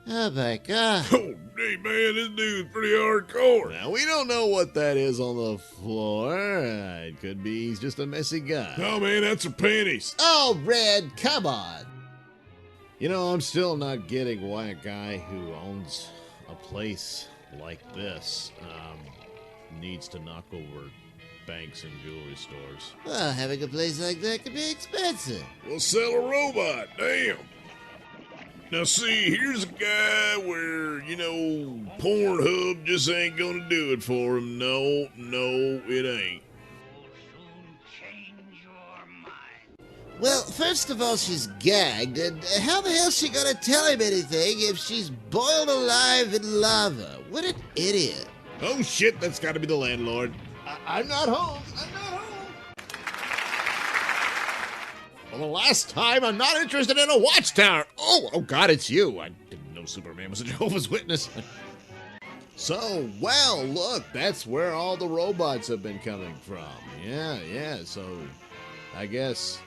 Oh my God. Oh, hey man, this dude's pretty hardcore. Now, we don't know what that is on the floor. It could be he's just a messy guy. No man, that's her panties. Oh, Red, come on. You know, I'm still not getting why a guy who owns a place like this needs to knock over banks and jewelry stores. Well, having a place like that could be expensive. We'll sell a robot, damn. Now see, here's a guy where, Pornhub just ain't gonna do it for him. No, it ain't. Well, first of all, she's gagged, and how the hell's she gonna tell him anything if she's boiled alive in lava? What an idiot. Oh shit, that's gotta be the landlord. I'm not home. For the last time, I'm not interested in a watchtower. Oh God, it's you. I didn't know Superman was a Jehovah's Witness. So, well, look, that's where all the robots have been coming from. Yeah, so I guess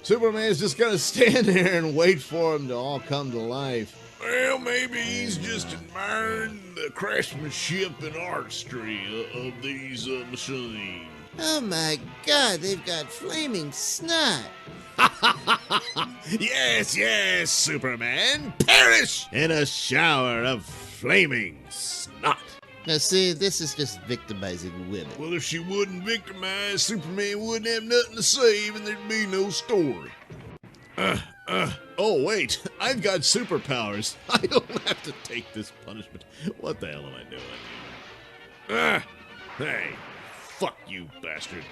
Superman's just gonna stand there and wait for them to all come to life. Well, maybe he's just admiring the craftsmanship and artistry of these machines. Oh my God, they've got flaming snot. Yes, Superman, perish in a shower of flaming snot. Now see, this is just victimizing women. Well, if she wouldn't victimize, Superman wouldn't have nothing to save and there'd be no story. Oh, wait, I've got superpowers. I don't have to take this punishment. What the hell am I doing? Hey, fuck you, bastard.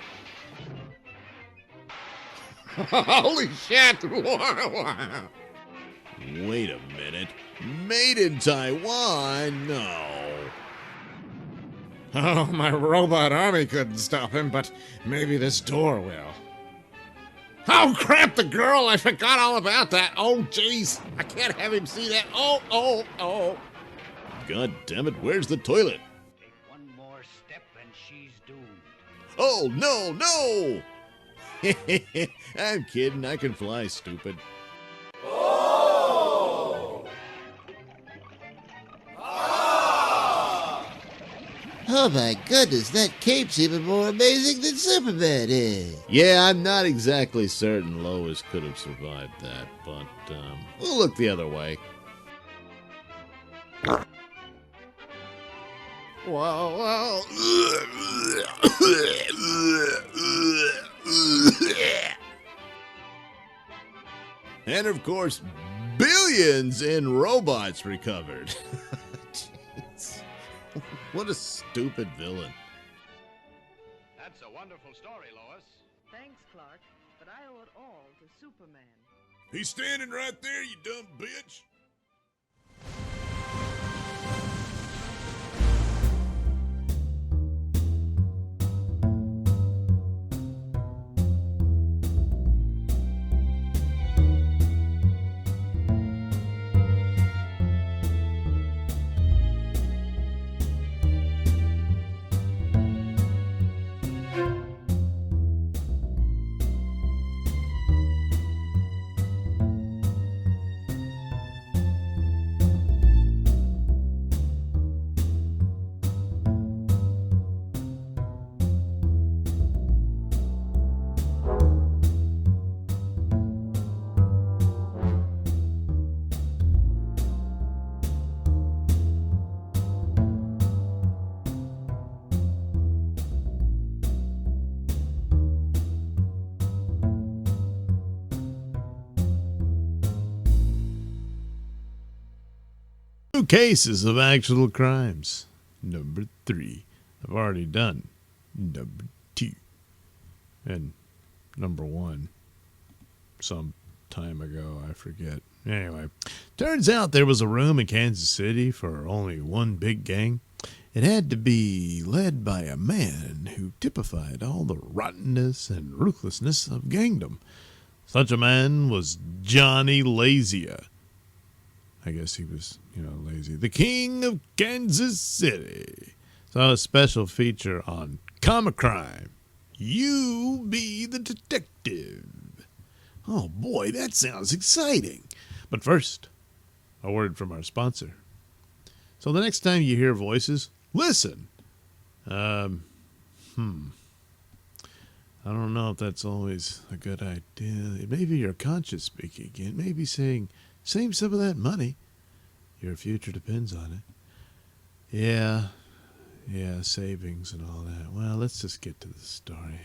Holy shit! Wait a minute. Made in Taiwan? No. Oh, my robot army couldn't stop him, but maybe this door will. Oh, crap, the girl! I forgot all about that. Oh, jeez. I can't have him see that. Oh. God damn it, where's the toilet? Take one more step and she's doomed. Oh, no! I'm kidding, I can fly, stupid. Oh my goodness, that cape's even more amazing than Superman is. Yeah, I'm not exactly certain Lois could have survived that, but we'll look the other way. Whoa. And of course, billions in robots recovered. Jeez. What a stupid villain. That's a wonderful story, Lois. Thanks, Clark, but I owe it all to Superman. He's standing right there, you dumb bitch. Two cases of actual crimes. Number 3. I've already done number 2. And number 1. Some time ago, I forget. Anyway, turns out there was a room in Kansas City for only one big gang. It had to be led by a man who typified all the rottenness and ruthlessness of gangdom. Such a man was Johnny Lazia. I guess he was, lazy. The king of Kansas City. So a special feature on Comic Crime. You be the detective. Oh boy, that sounds exciting. But first, a word from our sponsor. So the next time you hear voices, listen. I don't know if that's always a good idea. It may be your conscience speaking. It may be saying, save some of that money. Your future depends on it. Yeah, savings and all that. Well, let's just get to the story.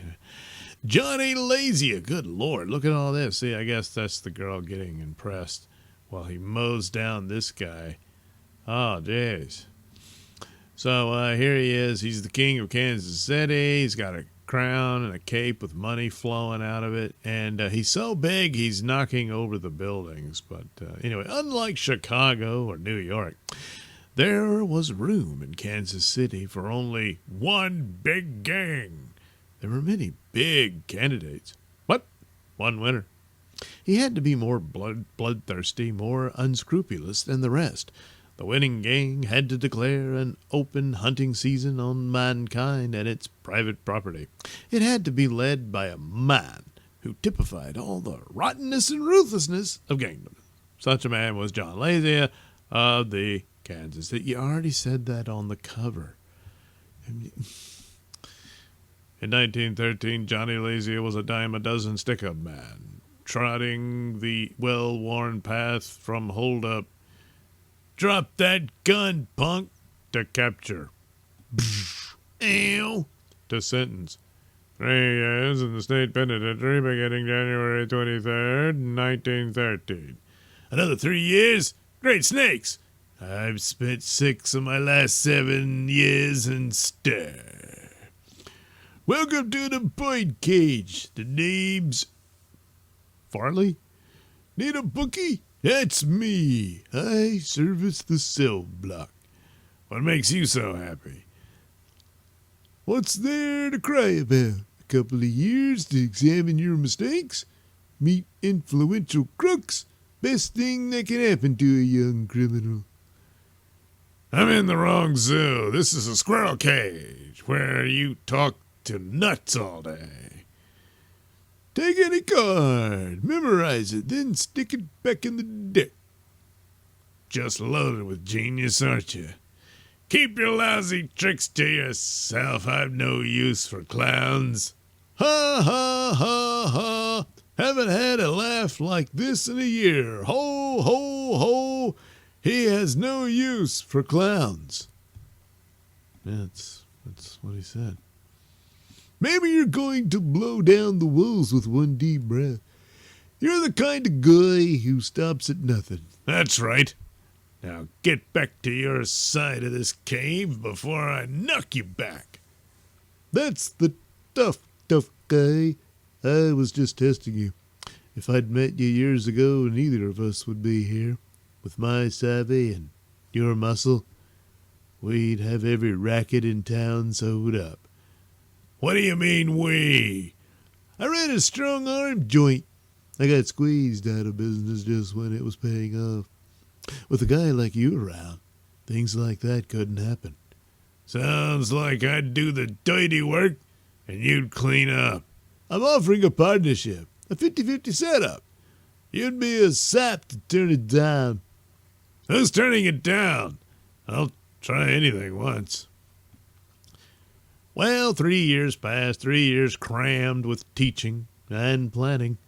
Johnny Lazy, good Lord, look at all this. See, I guess that's the girl getting impressed while he mows down this guy. Oh, jeez. So here he is. He's the king of Kansas City. He's got a crown and a cape with money flowing out of it. And he's so big, he's knocking over the buildings. But anyway, unlike Chicago or New York, there was room in Kansas City for only one big gang. There were many big candidates, but one winner. He had to be more bloodthirsty, more unscrupulous than the rest. The winning gang had to declare an open hunting season on mankind and its private property. It had to be led by a man who typified all the rottenness and ruthlessness of gangdom. Such a man was John Lazy of the Kansas City. You already said that on the cover. In 1913, Johnny Lazy was a dime a dozen stick-up man, trotting the well-worn path from hold-up, drop that gun, punk, to capture, ew, to sentence. 3 years in the state penitentiary beginning January 23rd, 1913. Another 3 years? Great snakes! I've spent 6 of my last 7 years in stir. Welcome to the point cage. The name's Farley? Need a bookie? That's me. I service the cell block. What makes you so happy? What's there to cry about? A couple of years to examine your mistakes? Meet influential crooks? Best thing that can happen to a young criminal. I'm in the wrong zoo. This is a squirrel cage where you talk to nuts all day. Take any card, memorize it, then stick it back in the deck. Just loaded with genius, aren't you? Keep your lousy tricks to yourself. I've no use for clowns. Ha, ha, ha, ha. Haven't had a laugh like this in a year. Ho, ho, ho. He has no use for clowns. Yeah, that's what he said. Maybe you're going to blow down the walls with one deep breath. You're the kind of guy who stops at nothing. That's right. Now get back to your side of this cave before I knock you back. That's the tough guy. I was just testing you. If I'd met you years ago, neither of us would be here. With my savvy and your muscle, we'd have every racket in town sewed up. What do you mean, we? I ran a strong-arm joint. I got squeezed out of business just when it was paying off. With a guy like you around, things like that couldn't happen. Sounds like I'd do the dirty work and you'd clean up. I'm offering a partnership, a 50-50 setup. You'd be a sap to turn it down. Who's turning it down? I'll try anything once. Well, 3 years passed, 3 years crammed with teaching and planning.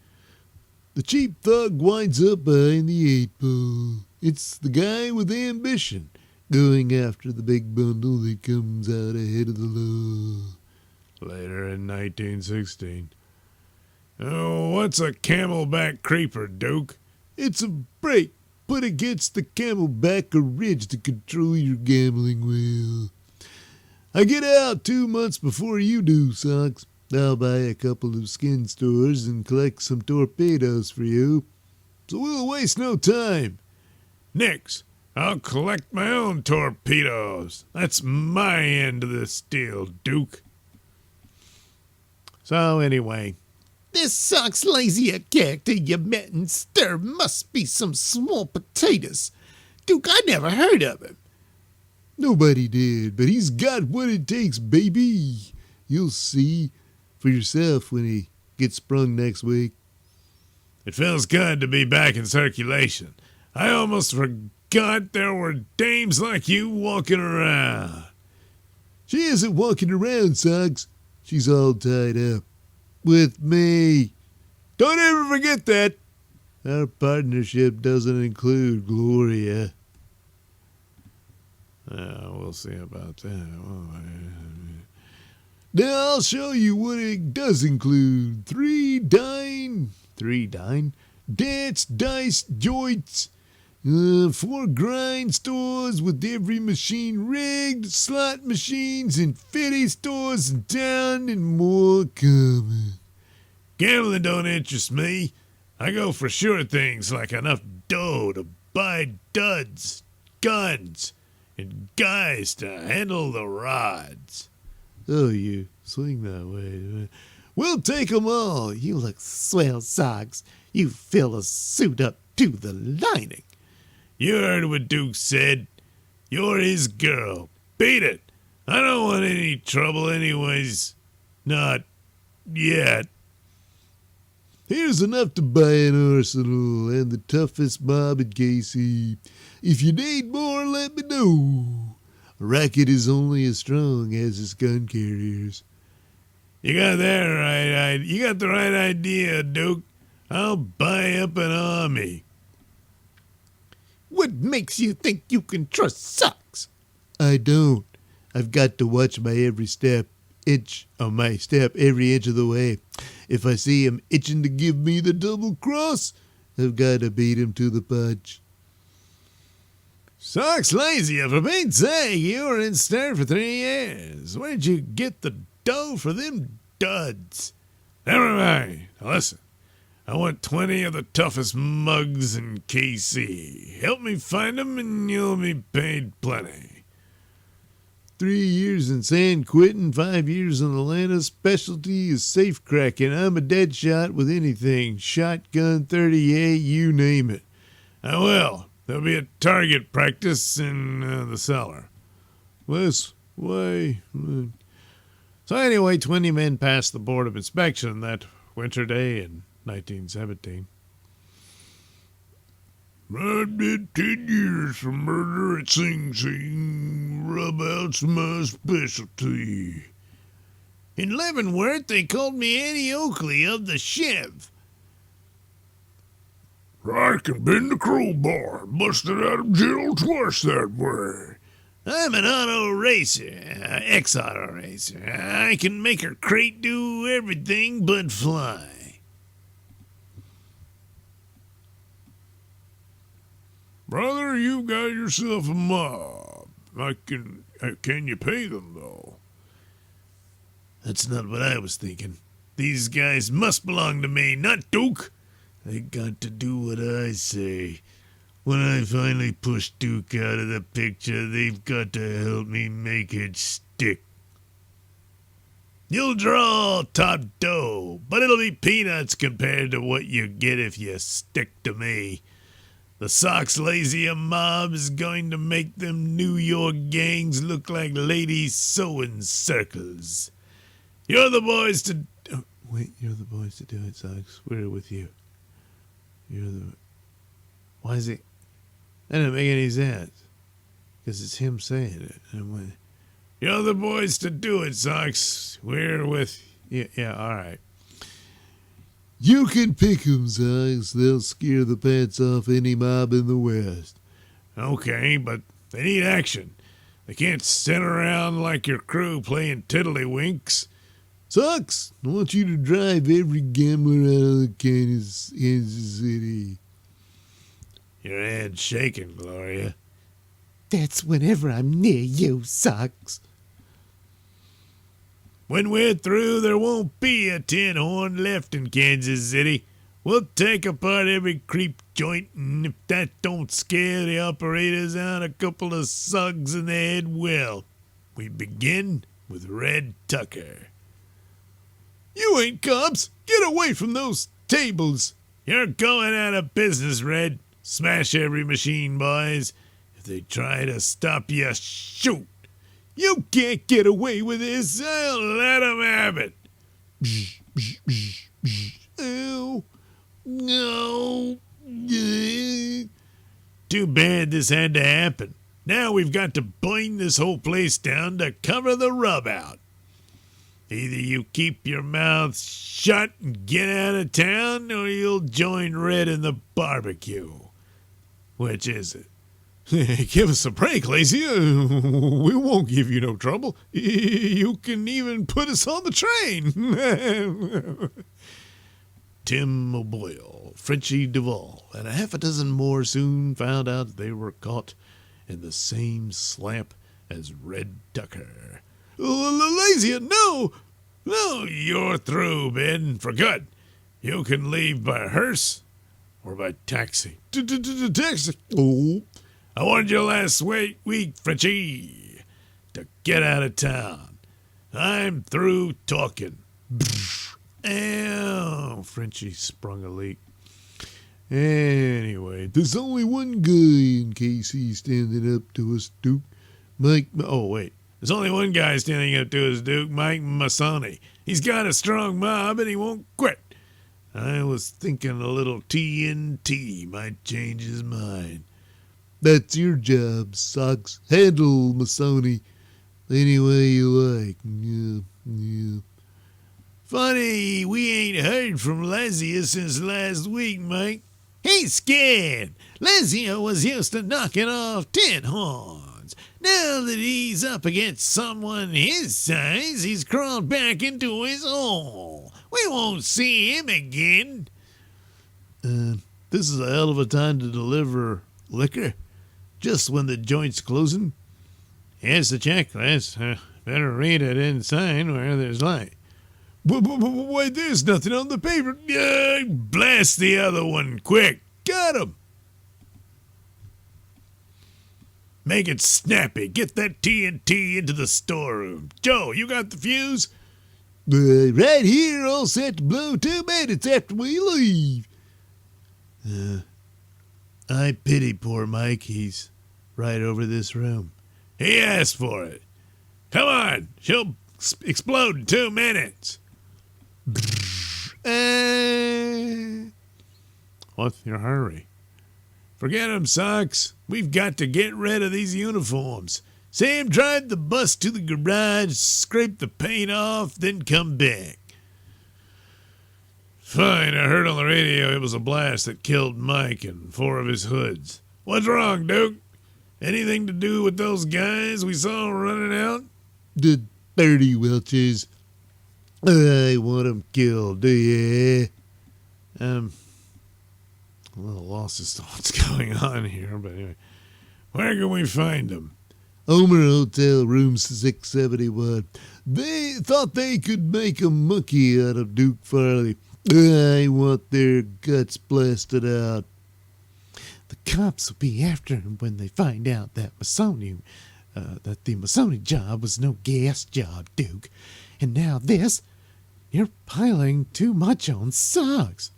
The cheap thug winds up behind the 8-ball. It's the guy with ambition going after the big bundle that comes out ahead of the law. Later in 1916. Oh, what's a camelback creeper, Duke? It's a break put against the camelback or ridge to control your gambling will. I get out 2 months before you do, Socks. I'll buy a couple of skin stores and collect some torpedoes for you. So we'll waste no time. Nix, I'll collect my own torpedoes. That's my end of this deal, Duke. So anyway, This Socks Lazy a character you met in Stir must be some small potatoes. Duke, I never heard of him. nobody did, but he's got what it takes, baby. You'll see for yourself when he gets sprung next week. It feels good to be back in circulation. I almost forgot there were dames like you walking around. She isn't walking around, Socks. She's all tied up. With me. Don't ever forget that. Our partnership doesn't include Gloria. We'll see about that. Now I'll show you what it does include. 3 dance dice joints, 4 grind stores with every machine rigged, slot machines and fitty stores in town, and more coming. Gambling don't interest me. I go for sure things like enough dough to buy duds, guns, and guys to handle the rods. Oh, you swing that way. We'll take 'em all. You look swell, Socks. You fill a suit up to the lining. You heard what Duke said. You're his girl. Beat it. I don't want any trouble anyways. Not yet. Here's enough to buy an arsenal and the toughest mob in KC. If you need more, let me know. A racket is only as strong as its gun carriers. You got that right. You got the right idea, Duke. I'll buy up an army. What makes you think you can trust Socks? I don't. I've got to watch my every inch of the way. If I see him itching to give me the double cross, I've got to beat him to the punch. Socks lazy, for Pete's sake. You were in stir for 3 years. Where'd you get the dough for them duds? Never mind. Now listen, I want 20 of the toughest mugs in KC. Help me find them and you'll be paid plenty. 3 years in San Quentin, 5 years in Atlanta. Specialty is safe cracking. I'm a dead shot with anything. Shotgun, 38, you name it. I will. There'll be a target practice in the cellar. Wes, why? So anyway, 20 men passed the Board of Inspection that winter day in 1917. I did 10 years for murder at Sing Sing. Rub out's my specialty. In Leavenworth, they called me Eddie Oakley of the Chev. I can bend the crowbar. Busted out of jail twice that way. I'm an auto racer, ex-auto racer. I can make a crate do everything but fly. Brother, you got yourself a mob. Can you pay them, though? That's not what I was thinking. These guys must belong to me, not Duke. They got to do what I say. When I finally push Duke out of the picture, they've got to help me make it stick. You'll draw top dough, but it'll be peanuts compared to what you get if you stick to me. The Sox Lazy mob is going to make them New York gangs look like ladies sewing circles. You're the boys to... Oh, wait, you're the boys to do it, Sox. We're with you. Why is it... That didn't make any sense. Because it's him saying it. And you're the boys to do it, Sox. We're with... Yeah, all right. You can pick 'em, Sox. They'll scare the pants off any mob in the West. Okay, but they need action. They can't sit around like your crew playing tiddlywinks. Sox, I want you to drive every gambler out of Kansas City. Your hand's shaking, Gloria. That's whenever I'm near you, Sox. When we're through, there won't be a tin horn left in Kansas City. We'll take apart every creep joint, and if that don't scare the operators out, a couple of sugs in the head will. We begin with Red Tucker. You ain't cops. Get away from those tables. You're going out of business, Red. Smash every machine, boys. If they try to stop you, shoot. You can't get away with this. I'll let 'em have it. Ew. No. Too bad this had to happen. Now we've got to burn this whole place down to cover the rub out. Either you keep your mouth shut and get out of town, or you'll join Red in the barbecue. Which is it? Give us a break, Lazy. We won't give you no trouble. You can even put us on the train. Tim O'Boyle, Frenchie Duval, and a half a dozen more soon found out they were caught in the same slap as Red Tucker. Lazy, no! No, you're through, Ben, for good. You can leave by hearse or by taxi. Taxi. Oh. I warned you last week, Frenchie, to get out of town. I'm through talking. Ow, Frenchie sprung a leak. Anyway, there's only one guy in KC standing up to us, Duke. Mike. Oh, wait. There's only one guy standing up to us, Duke, Mike Masoni. He's got a strong mob and he won't quit. I was thinking a little TNT might change his mind. That's your job, Socks. Handle Masoni any way you like. Yeah. Funny, we ain't heard from Lazia since last week, Mike. He's scared. Lazia was used to knocking off tin horns. Now that he's up against someone his size, he's crawled back into his hole. We won't see him again. This is a hell of a time to deliver liquor. Just when the joint's closing. Here's the checklist. Better read it inside where there's light. Wait, there's nothing on the paper. Blast the other one, quick. Got him. Make it snappy. Get that TNT into the storeroom. Joe, you got the fuse? Right here, all set to blow 2 minutes after we leave. I pity poor Mike. He's right over this room. He asked for it. Come on. She'll explode in 2 minutes. What's your hurry? Forget him, Socks. We've got to get rid of these uniforms. Sam drive the bus to the garage, scrape the paint off, then come back. Fine, I heard on the radio it was a blast that killed Mike and 4 of his hoods. What's wrong, Duke? Anything to do with those guys we saw running out? The 30 Welchers. I want 'em killed, do you? I'm a little lost as to what's going on here, but anyway. Where can we find them? Homer Hotel, room 671. They thought they could make a monkey out of Duke Farley. I want their guts blasted out. The cops will be after him when they find out that the Masoni job was no gas job, Duke. And now this, you're piling too much on Socks.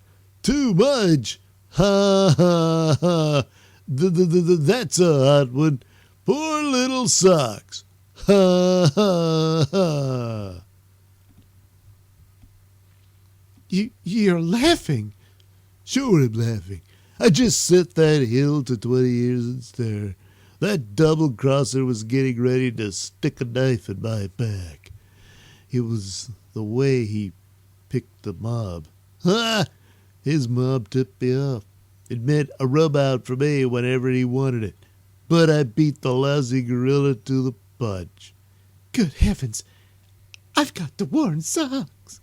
Too much? Ha ha ha. That's a hot one. Poor little Socks. Ha ha ha. You're laughing. Sure I'm laughing. I just set that hill to 20 years and stare. That double-crosser was getting ready to stick a knife in my back. It was the way he picked the mob. Ha! His mob tipped me off. It meant a rub-out for me whenever he wanted it. But I beat the lousy gorilla to the punch. Good heavens! I've got to warn Socks.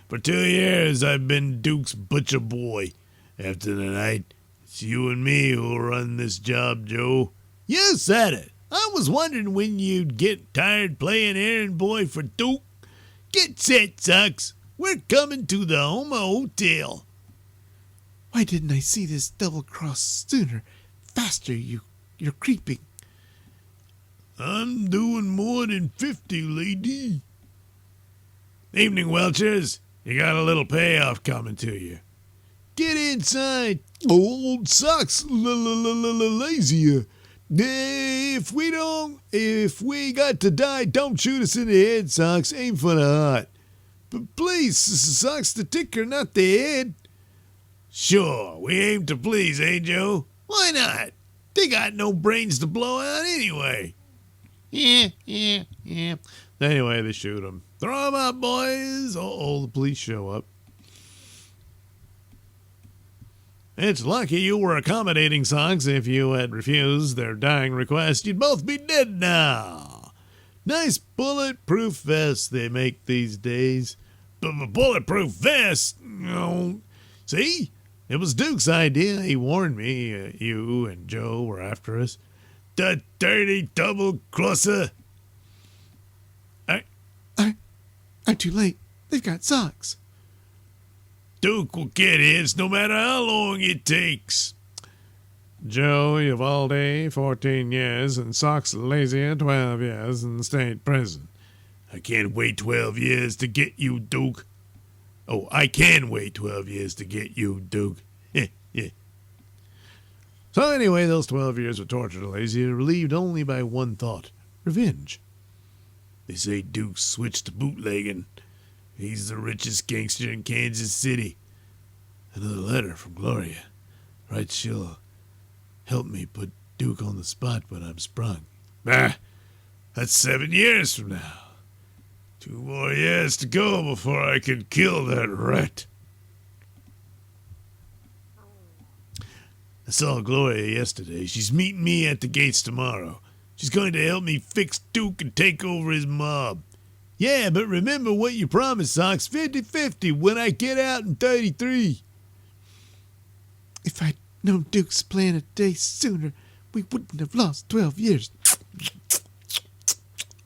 For 2 years I've been Duke's butcher boy. After the night, it's you and me who'll run this job, Joe. You said it. I was wondering when you'd get tired playing errand boy for Duke. Get set, Socks. We're coming to the Homer Hotel. Why didn't I see this double-cross sooner? Faster, you're creeping. I'm doing more than 50, lady. Evening, Welchers. You got a little payoff coming to you. Get inside. Old Socks lazier. If we got to die, don't shoot us in the head, Socks. Aim for the heart. But please, Socks, the ticker, not the head. Sure, we aim to please, eh, Joe? Why not? They got no brains to blow out anyway. Yeah. Anyway, they shoot him. Throw him out, boys. Uh-oh, the police show up. It's lucky you were accommodating, Socks. If you had refused their dying request, you'd both be dead now. Nice bulletproof vest they make these days. But bulletproof vest? No. See? It was Duke's idea. He warned me you and Joe were after us. The dirty double-crosser. I'm too late. They've got Socks. Duke will get his no matter how long it takes. Joe Uvalde, 14 years, and Socks Lazier, 12 years in the state prison. I can't wait 12 years to get you, Duke. Oh, I can wait 12 years to get you, Duke. Yeah. So anyway, those 12 years of torture to Lazier relieved only by one thought: revenge. They say Duke switched to bootlegging. He's the richest gangster in Kansas City. Another letter from Gloria. Writes she'll help me put Duke on the spot when I'm sprung. That's 7 years from now. 2 more years to go before I can kill that rat. I saw Gloria yesterday. She's meeting me at the gates tomorrow. She's going to help me fix Duke and take over his mob. Yeah, but remember what you promised, Socks. 50-50 when I get out in 33. If I'd known Duke's plan a day sooner, we wouldn't have lost 12 years.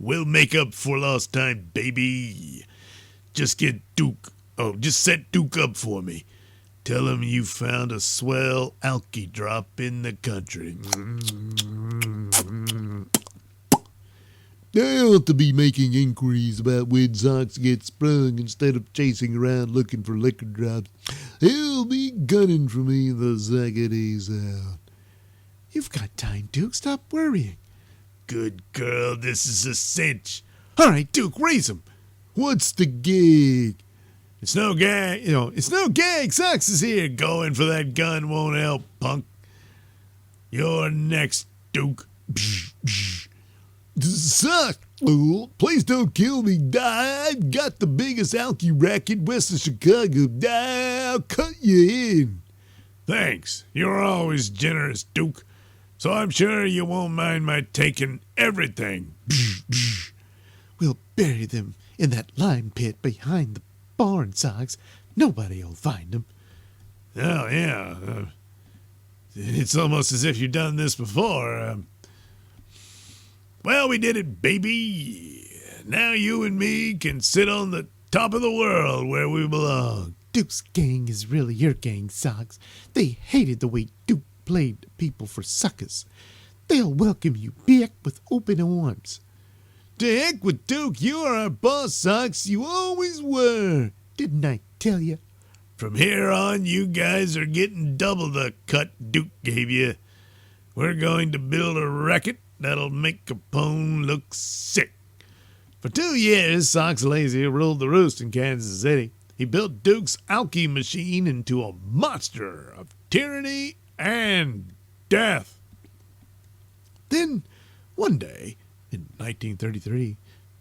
We'll make up for lost time, baby. Just set Duke up for me. Tell him you found a swell alky drop in the country. I ought to be making inquiries about when Socks get sprung instead of chasing around looking for liquor drops. He'll be gunning for me the second he's out. You've got time, Duke. Stop worrying. Good girl, this is a cinch. All right, Duke, raise him. What's the gig? It's no gag. It's no gag. Socks is here. Going for that gun won't help, punk. You're next, Duke. Socks, please don't kill me. I've got the biggest alky racket west of Chicago. I'll cut you in. Thanks. You're always generous, Duke. So I'm sure you won't mind my taking everything. We'll bury them in that lime pit behind the barn, Socks. Nobody'll find them. Oh, yeah. It's almost as if you've done this before. Well, we did it, baby. Now you and me can sit on the top of the world where we belong. Duke's gang is really your gang, Socks. They hated the way Duke played people for suckers. They'll welcome you back with open arms. To heck with Duke, you are our boss, Socks. You always were. Didn't I tell you? From here on, you guys are getting double the cut Duke gave you. We're going to build a racket that'll make Capone look sick. For 2 years, Socks Lazier ruled the roost in Kansas City. He built Duke's alky machine into a monster of tyranny and death. Then, one day, in 1933,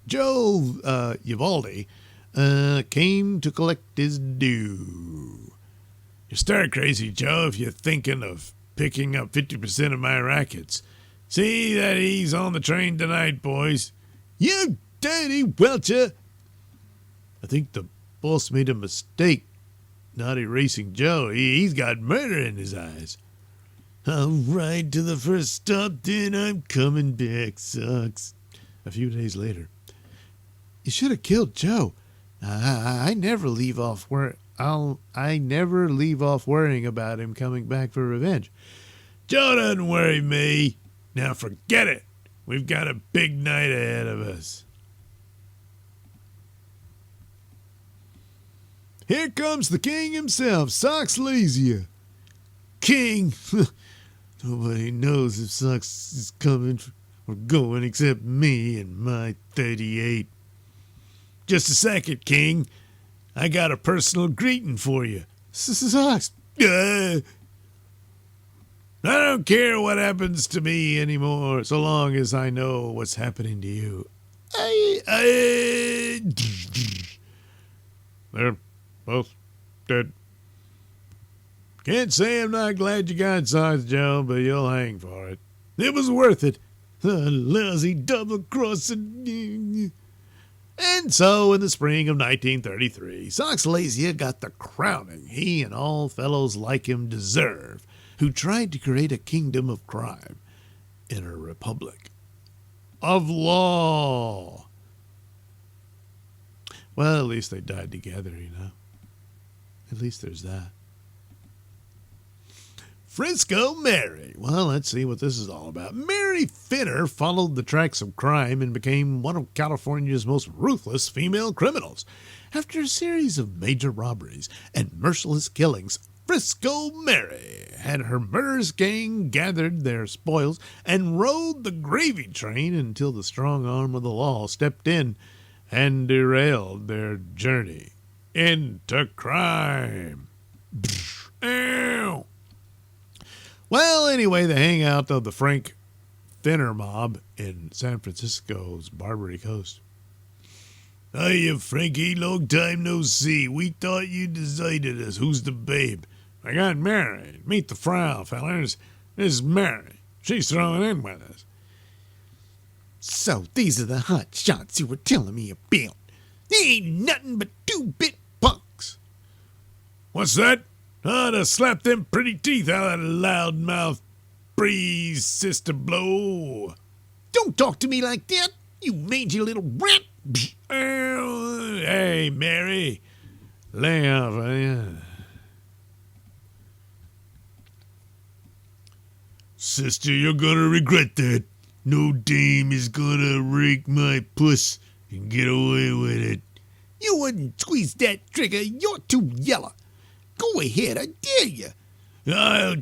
Joe Uvalde came to collect his due. You're stir crazy, Joe, if you're thinking of picking up 50% of my rackets. See that he's on the train tonight, boys. You dirty welcher! I think the boss made a mistake not erasing Joe. He's got murder in his eyes. I'll ride to the first stop, then I'm coming back, Socks. A few days later. You should have killed Joe. I never leave off worrying about him coming back for revenge. Joe doesn't worry me. Now forget it. We've got a big night ahead of us. Here comes the king himself, Socks Lazier. King? Nobody knows if Socks is coming or going except me and my 38. Just a second, King. I got a personal greeting for you. Socks, I don't care what happens to me anymore, so long as I know what's happening to you. They're both dead. Can't say I'm not glad you got sides, Joe, but you'll hang for it. It was worth it. The lousy double-crossing. And so, in the spring of 1933, Sox Lazier got the crowning he and all fellows like him deserve, who tried to create a kingdom of crime in a republic of law. Well, at least they died together, you know. At least there's that. Frisco Mary. Well, let's see what this is all about. Mary Finner followed the tracks of crime and became one of California's most ruthless female criminals. After a series of major robberies and merciless killings, Frisco Mary had her murderous gang gathered their spoils and rode the gravy train until the strong arm of the law stepped in and derailed their journey into crime. Ow. Well, anyway, the hangout of the Frank Thinner mob in San Francisco's Barbary Coast. Hiya, Frankie. Long time no see. We thought you deserted us. Who's the babe? I got married. Meet the Frau, fellers. This is Mary. She's throwing in with us. So these are the hot shots you were telling me about. They ain't nothing but two-bit punks. What's that? To slap them pretty teeth out of that loud-mouthed breeze, Sister Blow. Don't talk to me like that, you mangy little rat. Hey, Mary. Lay off, will ya? Sister, you're gonna regret that. No dame is gonna rake my puss and get away with it. You wouldn't squeeze that trigger. You're too yellow. Go ahead, I dare you. I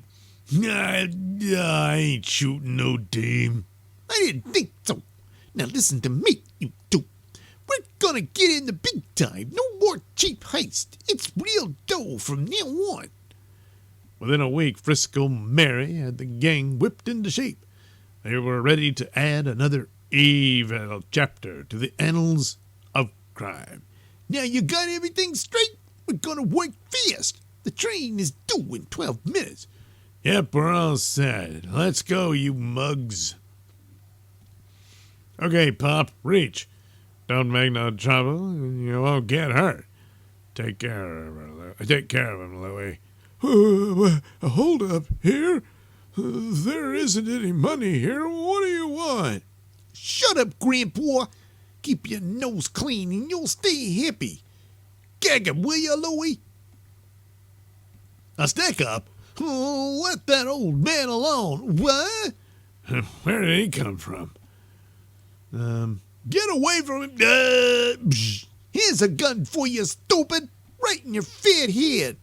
ain't shooting no dame. I didn't think so. Now listen to me, you two. We're gonna get in the big time. No more cheap heist. It's real dough from now on. Within a week, Frisco Mary had the gang whipped into shape. They were ready to add another evil chapter to the annals of crime. Now you got everything straight? We're gonna work fast. The train is due in 12 minutes. Yep, we're all set. Let's go, you mugs. Okay, Pop, reach. Don't make no trouble, and you won't get hurt. Take care of him, Louie. Hold up, here? There isn't any money here. What do you want? Shut up, Grandpa. Keep your nose clean and you'll stay happy. Gag him, will you, Louie? Now stick up. Oh, let that old man alone. What? Where did he come from? Get away from him. Here's a gun for you, stupid. Right in your fat head.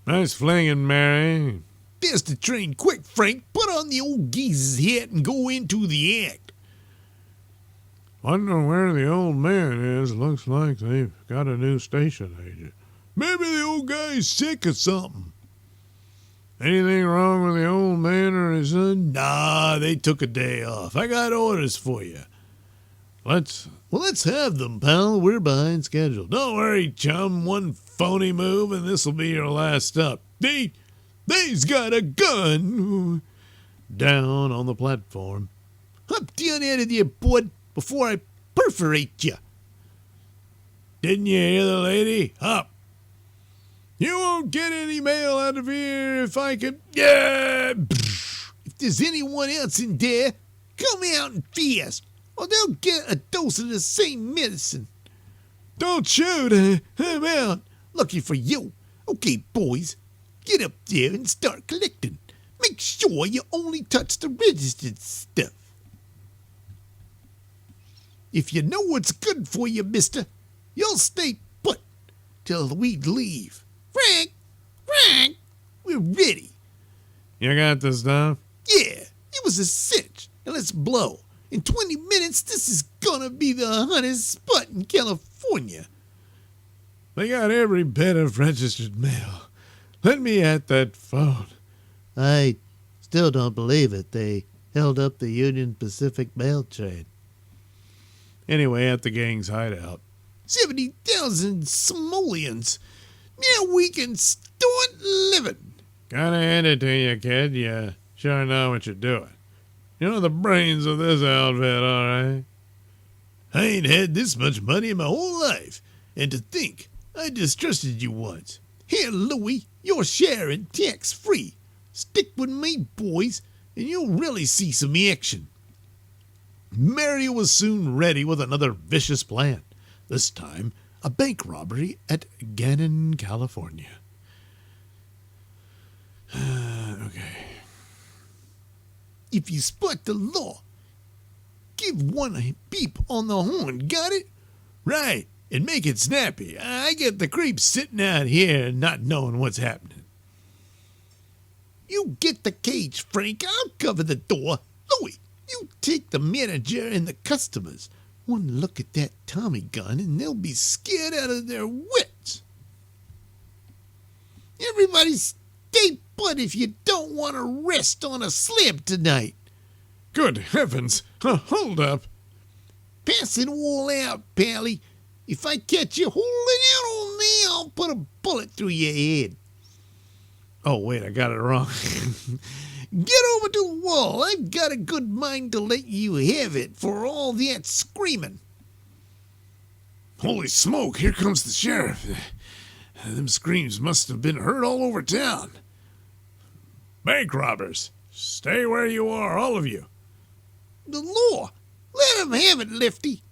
Nice flinging, Mary. There's the train. Quick, Frank. Put on the old geezer's hat and go into the act. Wonder where the old man is. Looks like they've got a new station agent. Maybe the old guy's sick or something. Anything wrong with the old man or his son? Nah, they took a day off. I got orders for you. Let's have them, pal. We're behind schedule. Don't worry, chum. One phony move and this'll be your last stop. They's got a gun. Down on the platform. Hop down out of there, bud, before I perforate you. Didn't you hear the lady? Hop. You won't get any mail out of here if I can. Yeah. If there's anyone else in there, come out and fast, or they'll get a dose of the same medicine. Don't shoot. I'm out. Lucky for you. Okay, boys, get up there and start collecting. Make sure you only touch the registered stuff. If you know what's good for you, mister, you'll stay put till we leave. Frank, we're ready. You got the stuff? Yeah, it was a cinch. Now let's blow. In 20 minutes, this is gonna be the hottest spot in California. They got every bit of registered mail. Let me at that phone. I still don't believe it. They held up the Union Pacific mail train. Anyway, at the gang's hideout. 70,000 simoleons. Now we can start living. Gotta hand it to you, kid. You sure know what you're doing. You know the brains of this outfit, all right? I ain't had this much money in my whole life. And to think, I distrusted you once. Here, Louie, you're sharing tax-free. Stick with me, boys, and you'll really see some action. Mary was soon ready with another vicious plan. This time, a bank robbery at Gannon, California. Okay. If you spot the law, give one a beep on the horn, got it? Right, and make it snappy. I get the creeps sitting out here and not knowing what's happening. You get the cage, Frank. I'll cover the door. Louie, you take the manager and the customers. One look at that Tommy gun and they'll be scared out of their wits. Everybody stay put if you don't want to rest on a slab tonight. Good heavens! Hold up. Pass it all out, Pally. If I catch you holding out on me, I'll put a bullet through your head. Oh, wait, I got it wrong. Get over to the wall. I've got a good mind to let you have it for all that screaming. Holy smoke, here comes the sheriff. Them screams must have been heard all over town. Bank robbers, stay where you are, all of you. The law. Let him have it, Lefty.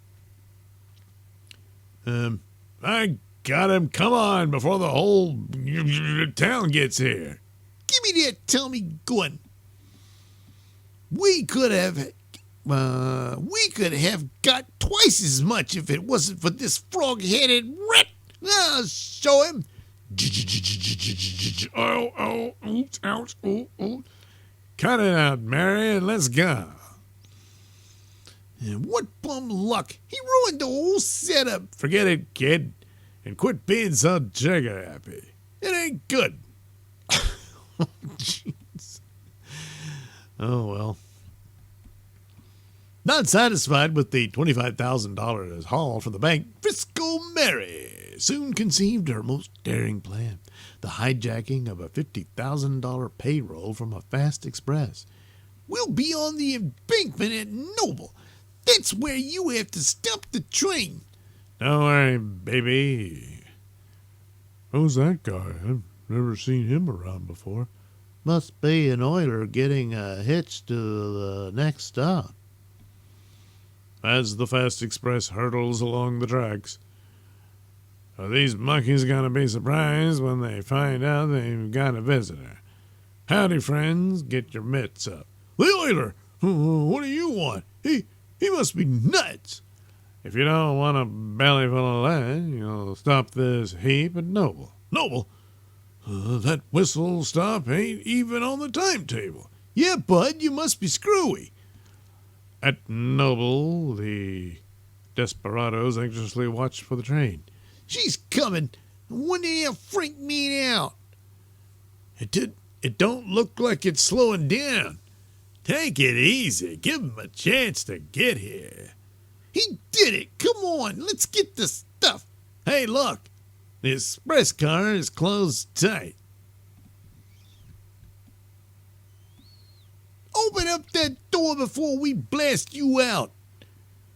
I got him. Come on, before the whole town gets here. Give me that Tommy gun. We could have got twice as much if it wasn't for this frog-headed rat. I'll show him. Oh, ouch, oh. Cut it out, Mary, and let's go. And what bum luck. He ruined the whole setup. Forget it, kid, and quit being so trigger-happy. It ain't good. Oh, jeez. Oh, well. Not satisfied with the $25,000 haul from the bank, Frisco Mary soon conceived her most daring plan, the hijacking of a $50,000 payroll from a fast express. We'll be on the embankment at Noble. That's where you have to stop the train. Don't worry, baby. Who's that guy? I've never seen him around before. Must be an oiler getting a hitch to the next stop. As the fast express hurtles along the tracks, are these monkeys going to be surprised when they find out they've got a visitor? Howdy, friends. Get your mitts up. The oiler! What do you want? He must be nuts. If you don't want a belly full of lead, you'll stop this heap at Noble. Noble? That whistle stop ain't even on the timetable. Yeah, bud, you must be screwy. At Noble, the desperados anxiously watched for the train. She's coming. When did you freak me out? It don't look like it's slowing down. Take it easy. Give him a chance to get here. He did it. Come on, let's get the stuff. Hey, look. The express car is closed tight. Open up that door before we blast you out.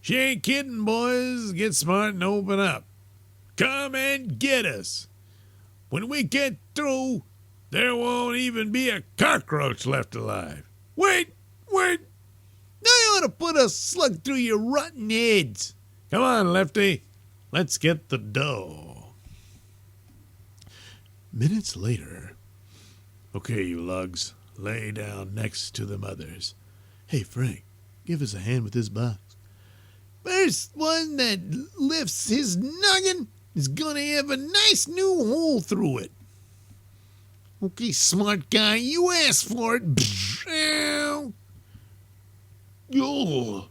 She ain't kidding, boys. Get smart and open up. Come and get us. When we get through, there won't even be a cockroach left alive. Wait. I ought to put a slug through your rotten heads. Come on, Lefty. Let's get the dough. Minutes later. Okay, you lugs. Lay down next to them others. Hey, Frank, give us a hand with this box. First one that lifts his noggin is gonna have a nice new hole through it. Okay, smart guy, you asked for it. Ow.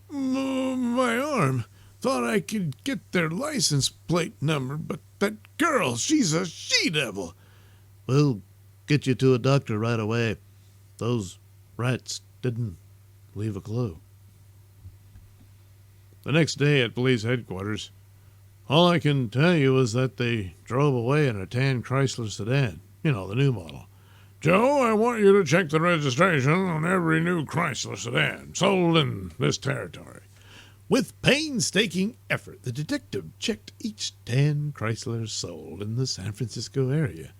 My arm. Thought I could get their license plate number, but that girl, she's a she-devil. We'll get you to a doctor right away. Those rats didn't leave a clue. The next day at police headquarters, all I can tell you is that they drove away in a tan Chrysler sedan. You know, the new model. Joe, I want you to check the registration on every new Chrysler sedan sold in this territory. With painstaking effort, the detective checked each tan Chrysler sold in the San Francisco area.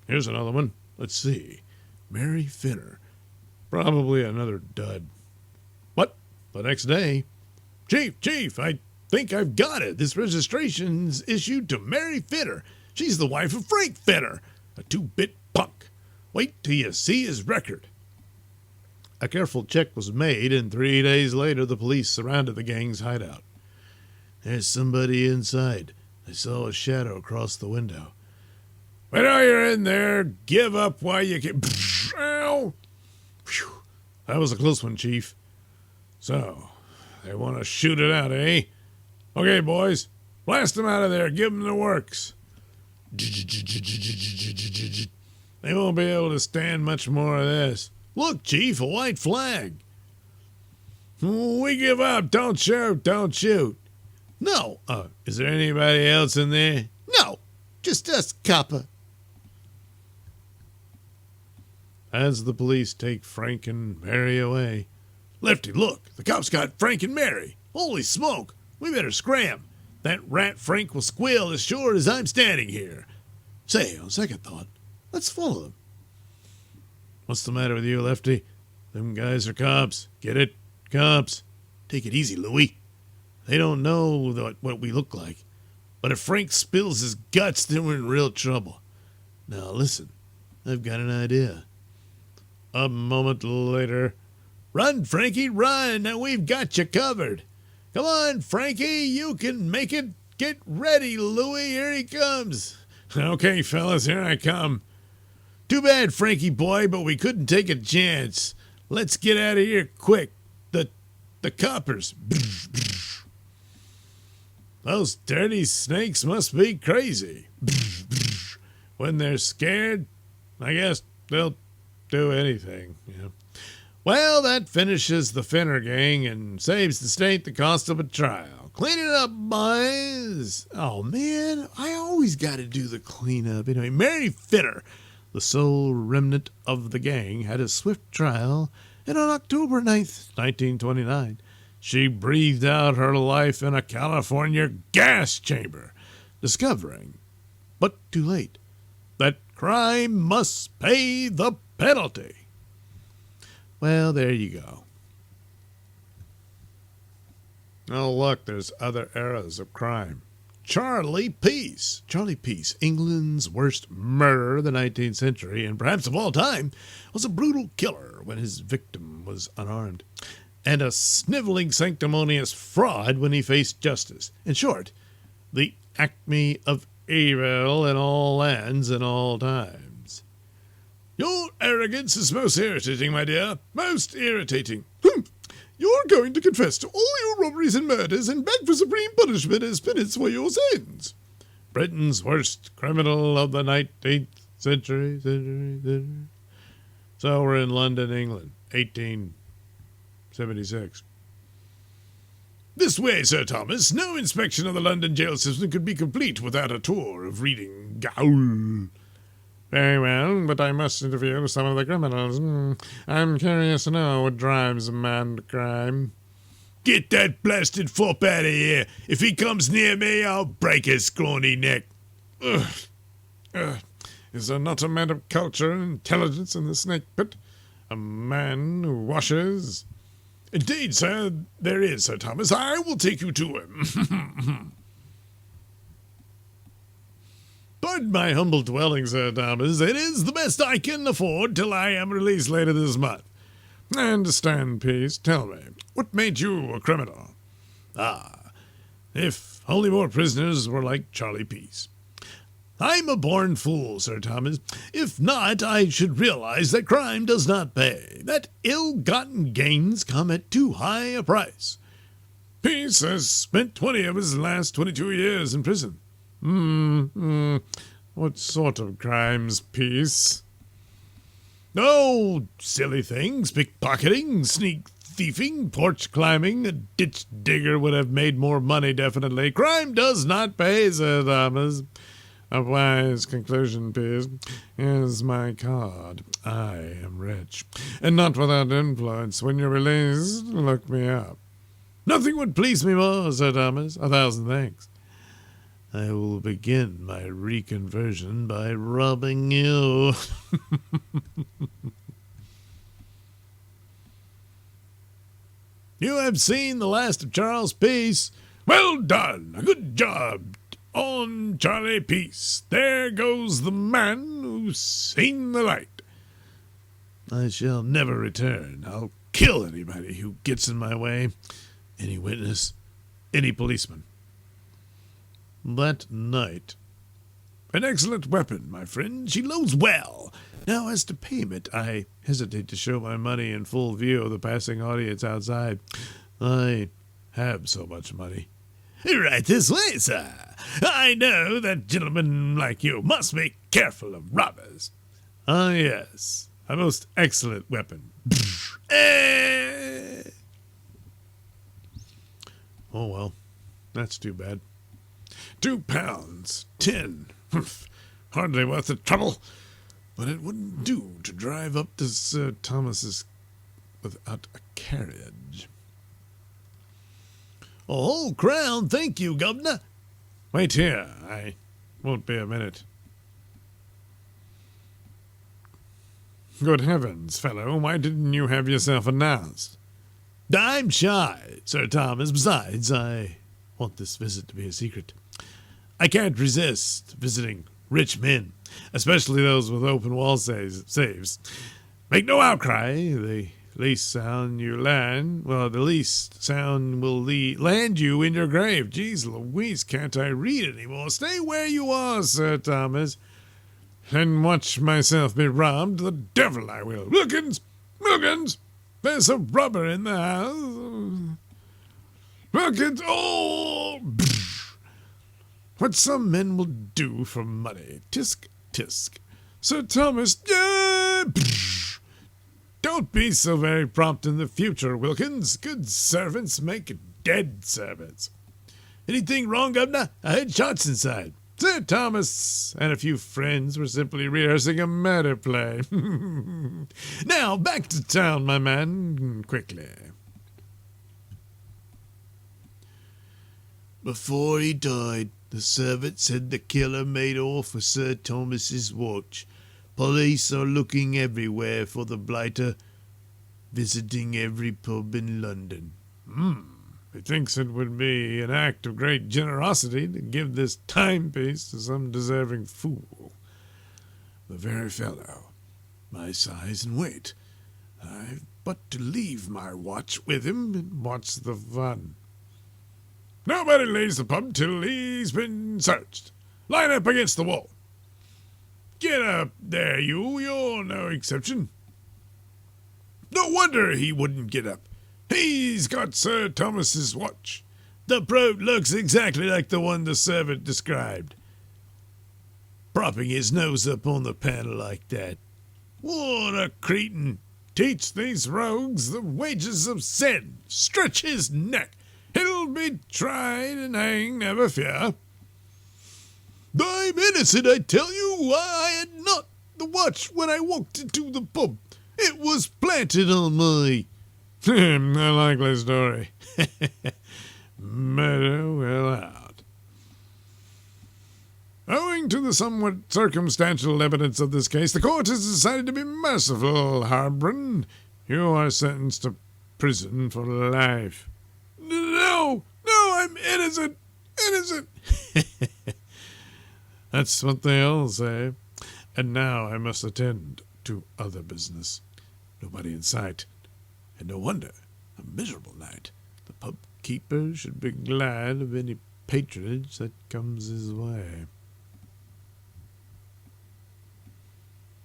Here's another one. Let's see. Mary Finner. Probably another dud. What? The next day. Chief, I think I've got it. This registration's issued to Mary Finner. She's the wife of Frank Finner, a two-bit punk. Wait till you see his record. A careful check was made, and 3 days later the police surrounded the gang's hideout. There's somebody inside. I saw a shadow cross the window. I know you're in there. Give up while you can. Ow! Phew. That was a close one, Chief. So, they want to shoot it out, eh? Okay, boys. Blast them out of there. Give them the works. They won't be able to stand much more of this. Look, Chief, a white flag. We give up. Don't shoot. Don't shoot. No. Is there anybody else in there? No, just us, copper. As the police take Frank and Mary away. Lefty, look. The cops got Frank and Mary. Holy smoke. We better scram. That rat Frank will squeal as sure as I'm standing here. Say, on second thought, let's follow them. What's the matter with you, Lefty? Them guys are cops. Get it? Cops. Take it easy, Louie. They don't know what we look like. But if Frank spills his guts, then we're in real trouble. Now, listen. I've got an idea. A moment later. Run, Frankie, run. Now we've got you covered. Come on, Frankie. You can make it. Get ready, Louie. Here he comes. Okay, fellas, here I come. Too bad, Frankie boy, but we couldn't take a chance. Let's get out of here quick. The coppers. Those dirty snakes must be crazy. When they're scared, I guess they'll do anything. Well, that finishes the Finner gang and saves the state the cost of a trial. Clean it up, boys. Oh, man, I always got to do the cleanup. Anyway, Mary Finner, the sole remnant of the gang, had a swift trial, and on October 9th, 1929, she breathed out her life in a California gas chamber, discovering, but too late, that crime must pay the penalty. Well, there you go. Oh, look, there's other eras of crime. Charlie Peace. Charlie Peace, England's worst murderer of the 19th century, and perhaps of all time, was a brutal killer when his victim was unarmed, and a sniveling, sanctimonious fraud when he faced justice. In short, the acme of evil in all lands and all times. Your arrogance is most irritating, my dear. Most irritating. You're going to confess to all your robberies and murders and beg for supreme punishment as penance for your sins. Britain's worst criminal of the 19th century. So we're in London, England, 1876. This way, Sir Thomas. No inspection of the London jail system could be complete without a tour of reading Gaul. Very well, but I must interview some of the criminals. I'm curious to know what drives a man to crime. Get that blasted fop out of here. If he comes near me, I'll break his scrawny neck. Is there not a man of culture and intelligence in the snake pit? A man who washes? Indeed, sir, there is, Sir Thomas. I will take you to him. Pardon my humble dwelling, Sir Thomas. It is the best I can afford till I am released later this month. I understand, Peace. Tell me, what made you a criminal? If only more prisoners were like Charlie Peace. I'm a born fool, Sir Thomas. If not, I should realize that crime does not pay, that ill-gotten gains come at too high a price. Peace has spent 20 of his last 22 years in prison. What sort of crimes, Peace? Oh, silly things. Pickpocketing, sneak thieving, porch climbing. A ditch digger would have made more money, definitely. Crime does not pay, said Thomas. A wise conclusion, Peace. Here's my card. I am rich, and not without influence. When you're released, look me up. Nothing would please me more, said Thomas. 1,000 thanks. I will begin my reconversion by robbing you. You have seen the last of Charles Peace. Well done. A good job on Charlie Peace. There goes the man who's seen the light. I shall never return. I'll kill anybody who gets in my way. Any witness, any policeman. That night. An excellent weapon, my friend. She loads well. Now, as to payment, I hesitate to show my money in full view of the passing audience outside. I have so much money. Right this way, sir. I know that gentlemen like you must be careful of robbers. Ah, yes. A most excellent weapon. Oh, well. That's too bad. £2, 10. Hardly worth the trouble. But it wouldn't do to drive up to Sir Thomas's without a carriage. A whole crown, thank you, Governor. Wait here, I won't be a minute. Good heavens, fellow, why didn't you have yourself announced? I'm shy, Sir Thomas. Besides, I want this visit to be a secret. I can't resist visiting rich men, especially those with open wall safes. Make no outcry. The least sound you land, the least sound will land you in your grave. Jeez Louise, can't I read anymore? Stay where you are, Sir Thomas, and watch myself be robbed. The devil I will. Wilkins! Wilkins! There's a robber in the house. Wilkins! Oh! What some men will do for money. Tisk, tisk. Sir Thomas, don't be so very prompt in the future, Wilkins. Good servants make dead servants. Anything wrong, Governor? I heard shots inside. Sir Thomas and a few friends were simply rehearsing a murder play. Now, back to town, my man, quickly. Before he died, the servant said the killer made off with Sir Thomas's watch. Police are looking everywhere for the blighter, visiting every pub in London. He thinks it would be an act of great generosity to give this timepiece to some deserving fool. The very fellow, my size and weight. I've but to leave my watch with him and watch the fun. Nobody leaves the pub till he's been searched. Line up against the wall. Get up there, you're no exception. No wonder he wouldn't get up. He's got Sir Thomas's watch. The brute looks exactly like the one the servant described. Propping his nose up on the panel like that. What a cretin! Teach these rogues the wages of sin. Stretch his neck. He'll be tried and hanged, never fear. I'm innocent, I tell you. I had not the watch when I walked into the pub. It was planted on my... A likely story. Murder will out. Owing to the somewhat circumstantial evidence of this case, the court has decided to be merciful, Harbron. You are sentenced to prison for life. No, I'm innocent. Innocent. That's what they all say. And now I must attend to other business. Nobody in sight. And no wonder. A miserable night. The pub keeper should be glad of any patronage that comes his way.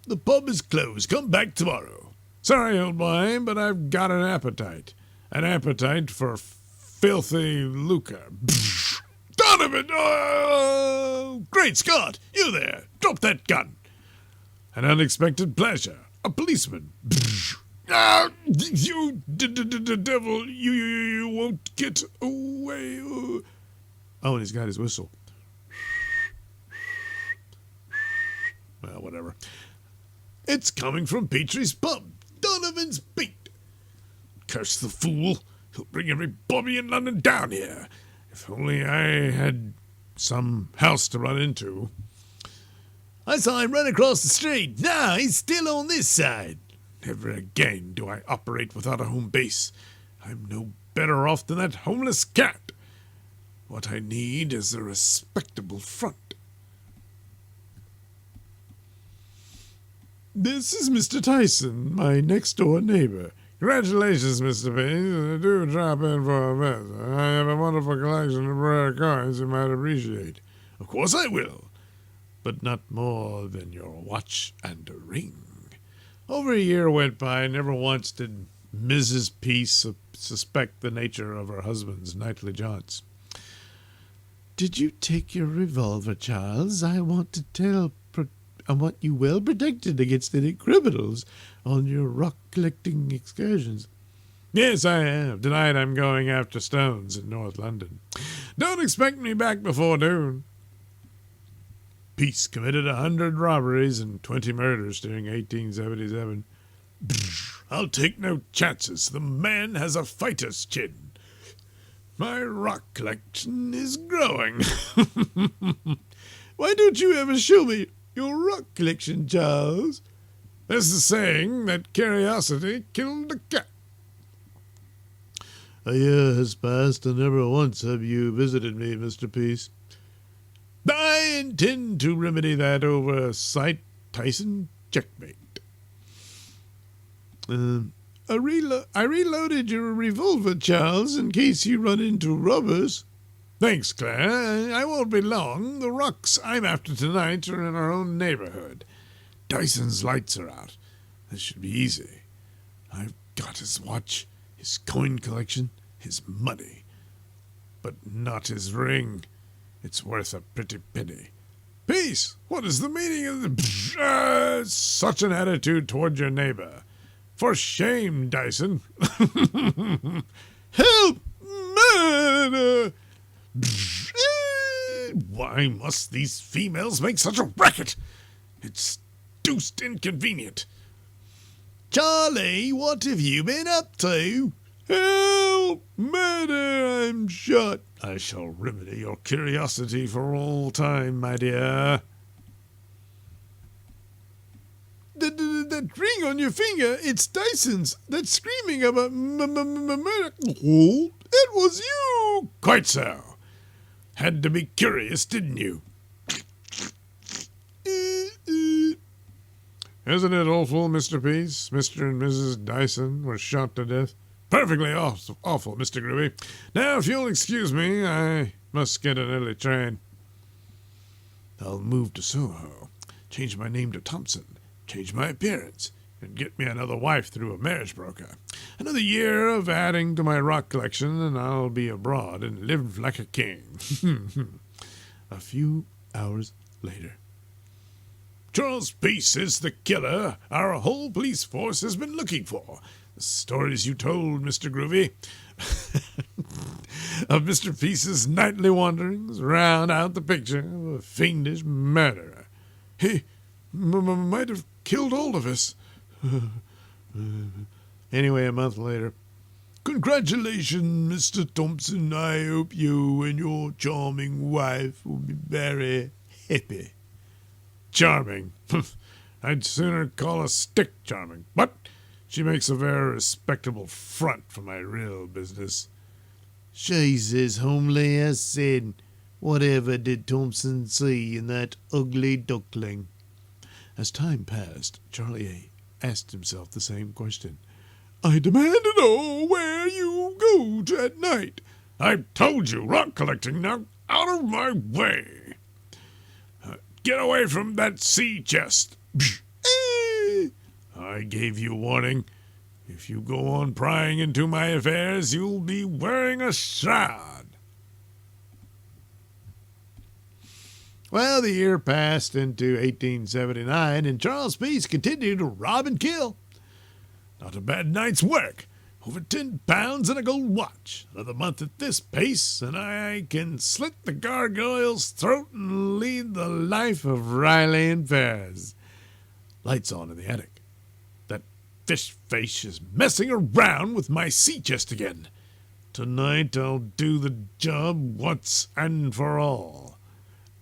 The pub is closed. Come back tomorrow. Sorry, old boy, but I've got an appetite. An appetite for filthy lucre. Done Donovan! Oh, great Scott! You there! Drop that gun! An unexpected pleasure. A policeman. Ah, you devil! You won't get away! Oh, and he's got his whistle. Well, whatever. It's coming from Petrie's pub. Donovan's beat. Curse the fool. He'll bring every bobby in London down here. If only I had some house to run into. I saw him run across the street. Now he's still on this side. Never again do I operate without a home base. I'm no better off than that homeless cat. What I need is a respectable front. This is Mr. Tyson, my next-door neighbor. Congratulations, Mr. P. Do drop in for a visit. I have a wonderful collection of rare coins you might appreciate. Of course I will, but not more than your watch and a ring. Over a year went by, and never once did Mrs. P. suspect the nature of her husband's nightly jaunts. Did you take your revolver, Charles? I want you well protected against any criminals on your rock-collecting excursions. Yes, I have. Tonight I'm going after stones in North London. Don't expect me back before noon. Peace committed 100 robberies and 20 murders during 1877. I'll take no chances. The man has a fighter's chin. My rock collection is growing. Why don't you ever show me your rock collection, Charles? There's the saying that curiosity killed a cat. A year has passed, and never once have you visited me, Mr. Peace. I intend to remedy that oversight, Tyson. Checkmate. I reloaded your revolver, Charles, in case you run into robbers. Thanks, Claire. I won't be long. The rocks I'm after tonight are in our own neighborhood. Dyson's lights are out. This should be easy. I've got his watch, his coin collection, his money. But not his ring. It's worth a pretty penny. Peace! What is the meaning of such an attitude toward your neighbor? For shame, Dyson. Help! Murder! Why must these females make such a racket? It's deuced inconvenient. Charlie, what have you been up to? Help! Murder! I'm shot. I shall remedy your curiosity for all time, my dear. That ring on your finger, it's Dyson's. That's screaming about murder. Oh, it was you! Quite so. Had to be curious, didn't you? Isn't it awful, Mr. Peace? Mr. and Mrs. Dyson were shot to death. Perfectly awful, Mr. Groovy. Now, if you'll excuse me, I must get an early train. I'll move to Soho, change my name to Thompson, change my appearance, and get me another wife through a marriage broker. Another year of adding to my rock collection, and I'll be abroad and live like a king. A few hours later. Charles Peace is the killer our whole police force has been looking for. The stories you told, Mr. Groovy, of Mr. Peace's nightly wanderings round out the picture of a fiendish murderer. He might have killed all of us. Anyway, a month later. Congratulations, Mr. Thompson. I hope you and your charming wife will be very happy. Charming. I'd sooner call a stick charming, but she makes a very respectable front for my real business. She's as homely as sin. Whatever did Thompson see in that ugly duckling? As time passed, Charlie asked himself the same question. I demand to know where you go at night. I've told you, rock collecting. Now, out of my way. Get away from that sea chest. I gave you warning. If you go on prying into my affairs, you'll be wearing a shroud. Well, the year passed into 1879, and Charles Peace continued to rob and kill. Not a bad night's work. Over 10 pounds and a gold watch. Another month at this pace, and I can slit the gargoyle's throat and lead the life of Riley and Ferris. Lights on in the attic. That fish face is messing around with my sea chest again. Tonight I'll do the job once and for all.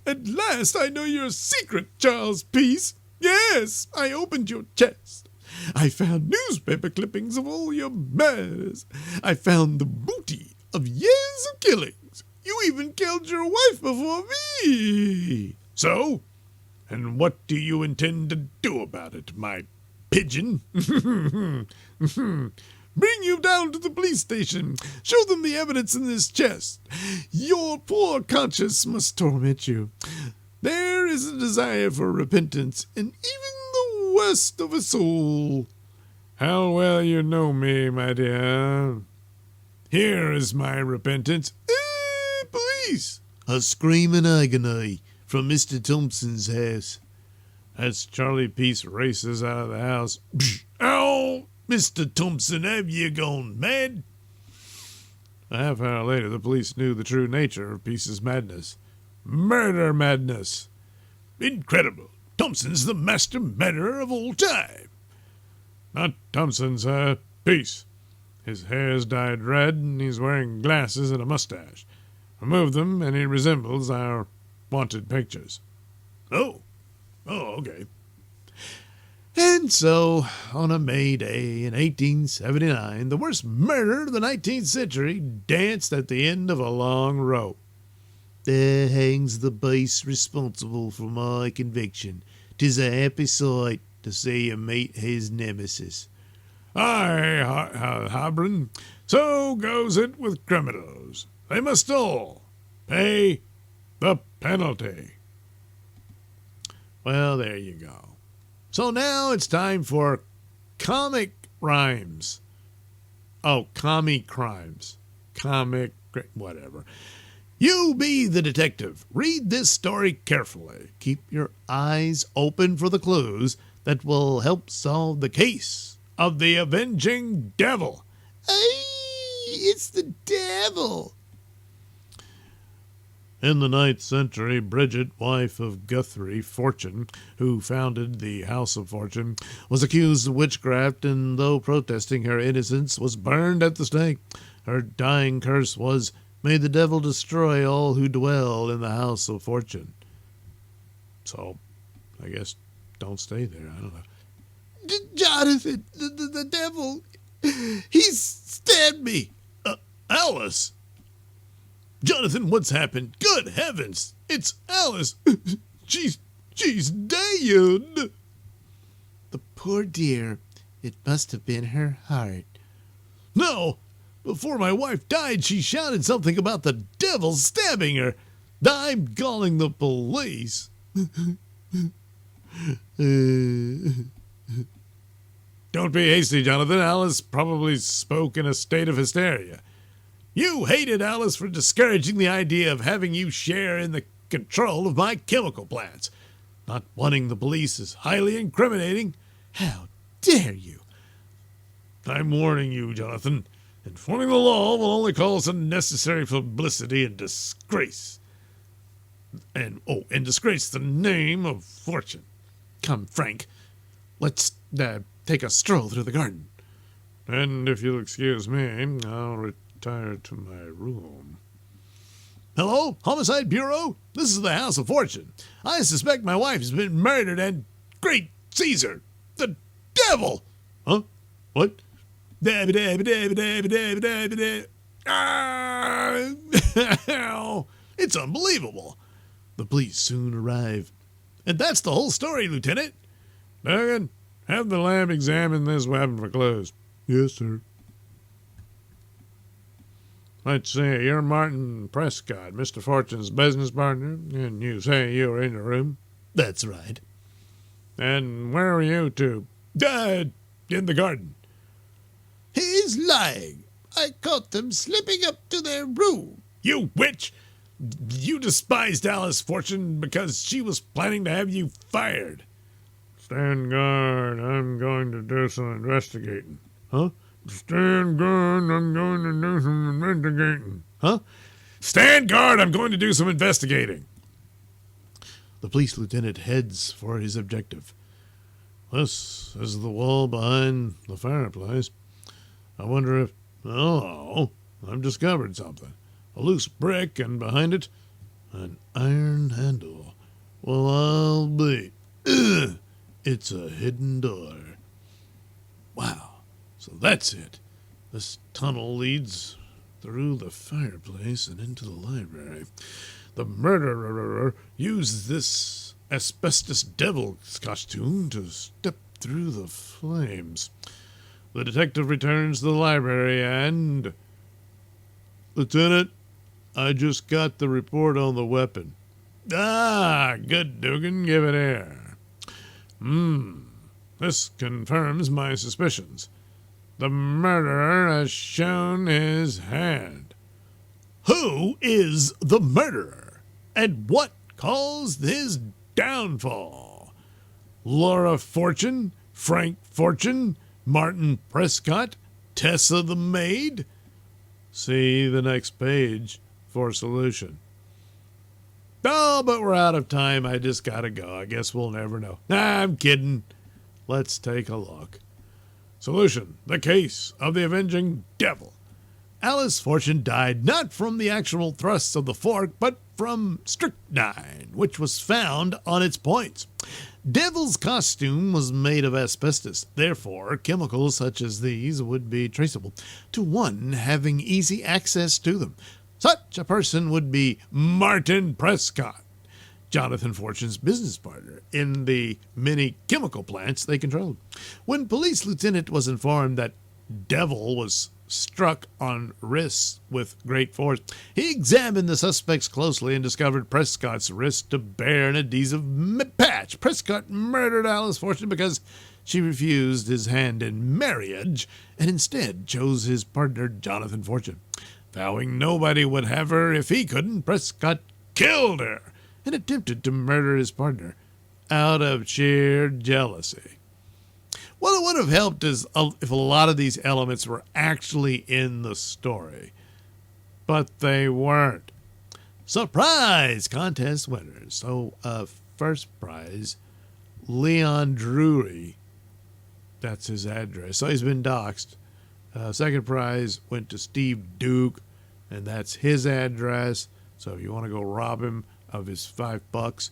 At last I know your secret, Charles Peace. Yes, I opened your chest. I found newspaper clippings of all your murders. I found the booty of years of killings. You even killed your wife before me. So? And what do you intend to do about it, my pigeon? Bring you down to the police station. Show them the evidence in this chest. Your poor conscience must torment you. There is a desire for repentance in even the worst of a soul. How well you know me, my dear. Here is my repentance. Police! A screaming agony from Mr. Thompson's house. As Charlie Peace races out of the house. Ow! Mr. Thompson, have you gone mad? A half hour later, the police knew the true nature of Peace's madness. Murder madness. Incredible. Thompson's the master murderer of all time. Not Thompson, sir. Peace. His hair's dyed red, and he's wearing glasses and a mustache. Remove them, and he resembles our wanted pictures. Oh, okay. And so, on a May Day in 1879, the worst murderer of the 19th century danced at the end of a long rope. There hangs the beast responsible for my conviction. 'Tis a happy sight to see him meet his nemesis. Aye, Habron, so goes it with criminals. They must all pay the penalty. Well, there you go. So now it's time for comic rhymes. Oh, comic crimes. Whatever. You be the detective. Read this story carefully. Keep your eyes open for the clues that will help solve the case of the avenging devil. Hey, it's the devil. In the 9th century, Bridget, wife of Guthrie Fortune, who founded the House of Fortune, was accused of witchcraft and, though protesting her innocence, was burned at the stake. Her dying curse was, "May the devil destroy all who dwell in the House of Fortune." So, I guess don't stay there. I don't know. Jonathan, the devil, he's stabbed me. Alice! Jonathan, what's happened? Good heavens! It's Alice! She's dead! The poor dear, it must have been her heart. No! Before my wife died, she shouted something about the devil stabbing her. I'm calling the police. Don't be hasty, Jonathan. Alice probably spoke in a state of hysteria. You hated Alice for discouraging the idea of having you share in the control of my chemical plants. Not wanting the police is highly incriminating. How dare you? I'm warning you, Jonathan. Informing the law will only cause unnecessary publicity and disgrace. And disgrace the name of Fortune. Come, Frank, let's take a stroll through the garden. And if you'll excuse me, I'll retire to my room. Hello, Homicide Bureau? This is the House of Fortune. I suspect my wife has been murdered and, great Caesar, the devil! Huh? What? It's unbelievable. The police soon arrived. And that's the whole story, Lieutenant. Duggan, have the lab examine this weapon for clues. Yes, sir. Let's see, you're Martin Prescott, Mr. Fortune's business partner, and you say you were in the room? That's right. And where were you two? In the garden. He's lying. I caught them slipping up to their room. You witch! You despised Alice Fortune because she was planning to have you fired. Stand guard, I'm going to do some investigating. Huh? Stand guard, I'm going to do some investigating. Huh? Stand guard, I'm going to do some investigating. The police lieutenant heads for his objective. This is the wall behind the fireplace. I wonder if... Oh, I've discovered something. A loose brick, and behind it, an iron handle. Well, I'll be... It's a hidden door. Wow, so that's it. This tunnel leads through the fireplace and into the library. The murderer used this asbestos devil's costume to step through the flames. The detective returns to the library and... Lieutenant, I just got the report on the weapon. Ah, good, Dugan. Give it here. This confirms my suspicions. The murderer has shown his hand. Who is the murderer? And what caused his downfall? Laura Fortune? Frank Fortune? Martin Prescott? Tessa the maid? See the next page for solution. Oh, but we're out of time. I just gotta go. I guess we'll never know. Nah, I'm kidding. Let's take a look. Solution: the case of the avenging devil. Alice Fortune died not from the actual thrusts of the fork, but from strychnine, which was found on its points. Devil's costume was made of asbestos. Therefore, chemicals such as these would be traceable to one having easy access to them. Such a person would be Martin Prescott, Jonathan Fortune's business partner in the many chemical plants they controlled. When police lieutenant was informed that Devil was struck on wrists with great force, he examined the suspects closely and discovered Prescott's wrist to bear an adhesive patch. Prescott murdered Alice Fortune because she refused his hand in marriage and instead chose his partner Jonathan Fortune. Vowing nobody would have her if he couldn't, Prescott killed her and attempted to murder his partner out of sheer jealousy. Well, it would have helped if a lot of these elements were actually in the story, but they weren't. Surprise contest winners. So, first prize, Leon Drury. That's his address. So he's been doxxed. Second prize went to Steve Duke, and that's his address. So if you want to go rob him of his $5,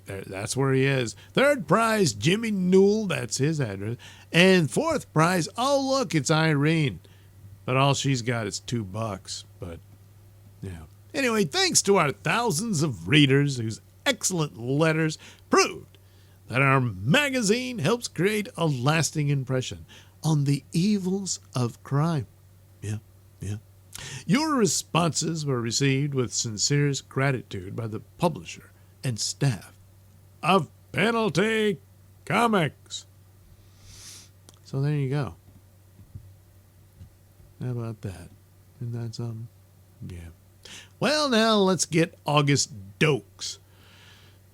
that's where he is. Third prize, Jimmy Newell, that's his address. And fourth prize, oh look, it's Irene. But all she's got is $2. But yeah. Anyway, thanks to our thousands of readers whose excellent letters proved that our magazine helps create a lasting impression on the evils of crime. Yeah. Your responses were received with sincerest gratitude by the publisher and staff of Penalty Comics. So there you go. How about that? Isn't that something? Yeah. Well, now let's get August Dokes.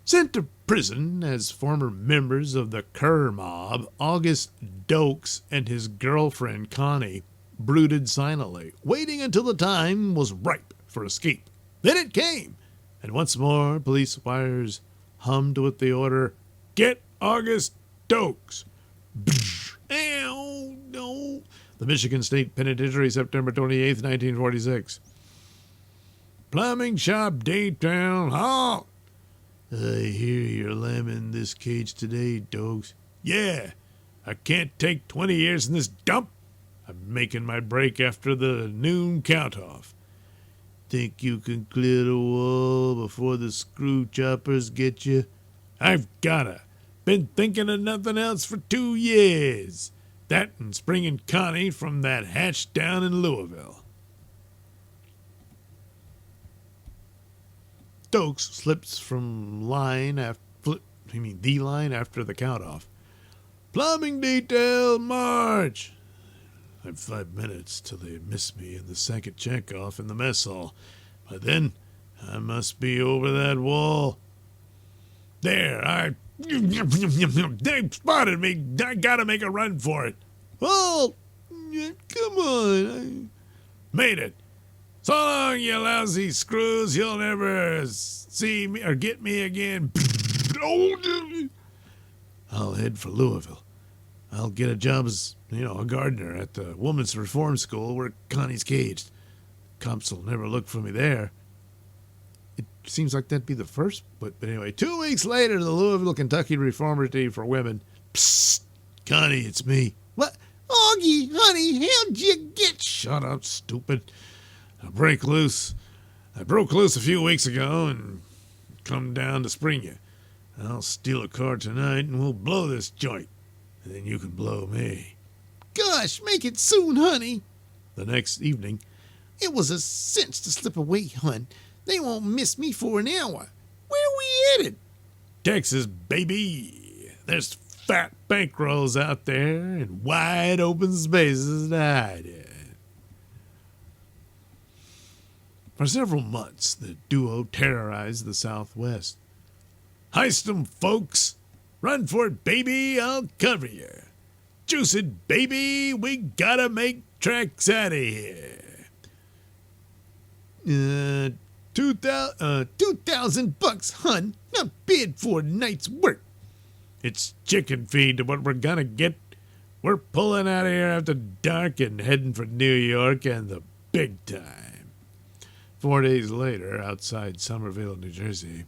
Sent to prison as former members of the Kerr mob, August Dokes and his girlfriend Connie brooded silently, waiting until the time was ripe for escape. Then it came, and once more police wires hummed with the order, "Get August Dokes." Ow, no. The Michigan State Penitentiary, September 28th, 1946. Plumbing shop, Daytown, halt. I hear you're lambing this cage today, Dokes. Yeah, I can't take 20 years in this dump. I'm making my break after the noon count-off. Think you can clear the wall before the screw choppers get you? I've gotta. Been thinking of nothing else for 2 years. That and springing Connie from that hatch down in Louisville. Stokes slips from the line after the count-off. Plumbing detail, march! I've 5 minutes till they miss me in the second check-off in the mess hall. By then, I must be over that wall. There, they spotted me. I gotta make a run for it. Oh, come on. Made it. So long, you lousy screws. You'll never see me or get me again. I'll head for Louisville. I'll get a job as, a gardener at the Women's Reform School where Connie's caged. Cops will never look for me there. It seems like that'd be the first, but anyway, 2 weeks later, the Louisville, Kentucky Reformatory for Women. Psst, Connie, it's me. What? Augie, honey, how'd you get? Shut up, stupid. I broke loose a few weeks ago and come down to spring you. I'll steal a car tonight and we'll blow this joint. And then you can blow me. Gosh, make it soon, honey. The next evening, it was a cinch to slip away, hun. They won't miss me for an hour. Where are we headed? Texas, baby. There's fat bankrolls out there and wide open spaces to hide in. For several months, the duo terrorized the Southwest. Heist 'em, folks. Run for it, baby. I'll cover you. Juice it, baby. We gotta make tracks out of here. 2,000 bucks, hun. Not bad for a night's work. It's chicken feed to what we're gonna get. We're pulling out of here after dark and heading for New York and the big time. 4 days later, outside Somerville, New Jersey.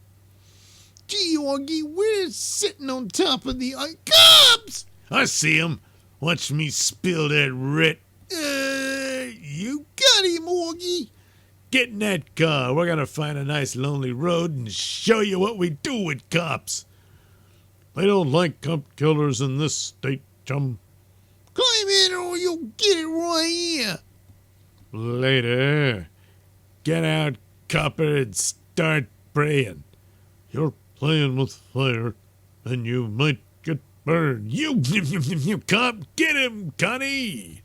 Gee, Augie, we're sitting on top of the cops! I see 'em. Watch me spill that writ. You got him, Augie. Get in that car. We're gonna find a nice lonely road and show you what we do with cops. They don't like cop killers in this state, chum. Climb in or you'll get it right here. Later. Get out, copper, and start praying. You're playing with fire, and you might get burned. You cop, get him, Connie!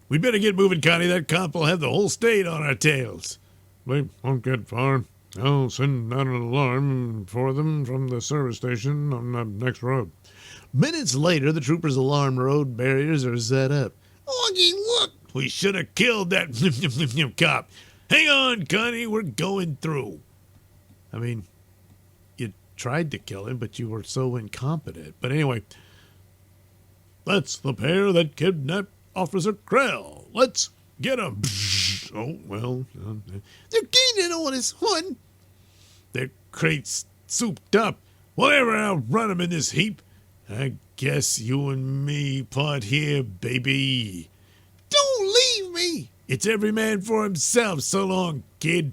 We better get moving, Connie. That cop will have the whole state on our tails. They won't get far. I'll send out an alarm for them from the service station on the next road. Minutes later, the troopers' alarm road barriers are set up. Augie, look! We should have killed that cop. Hang on, Connie, we're going through. I mean, you tried to kill him, but you were so incompetent. But anyway, that's the pair that kidnapped Officer Krell. Let's get him. Oh, well. They're gaining on us, hun. Their crates souped up. Whatever, I'll run them in this heap. I guess you and me part here, baby. Don't leave me. It's every man for himself. So long, kid.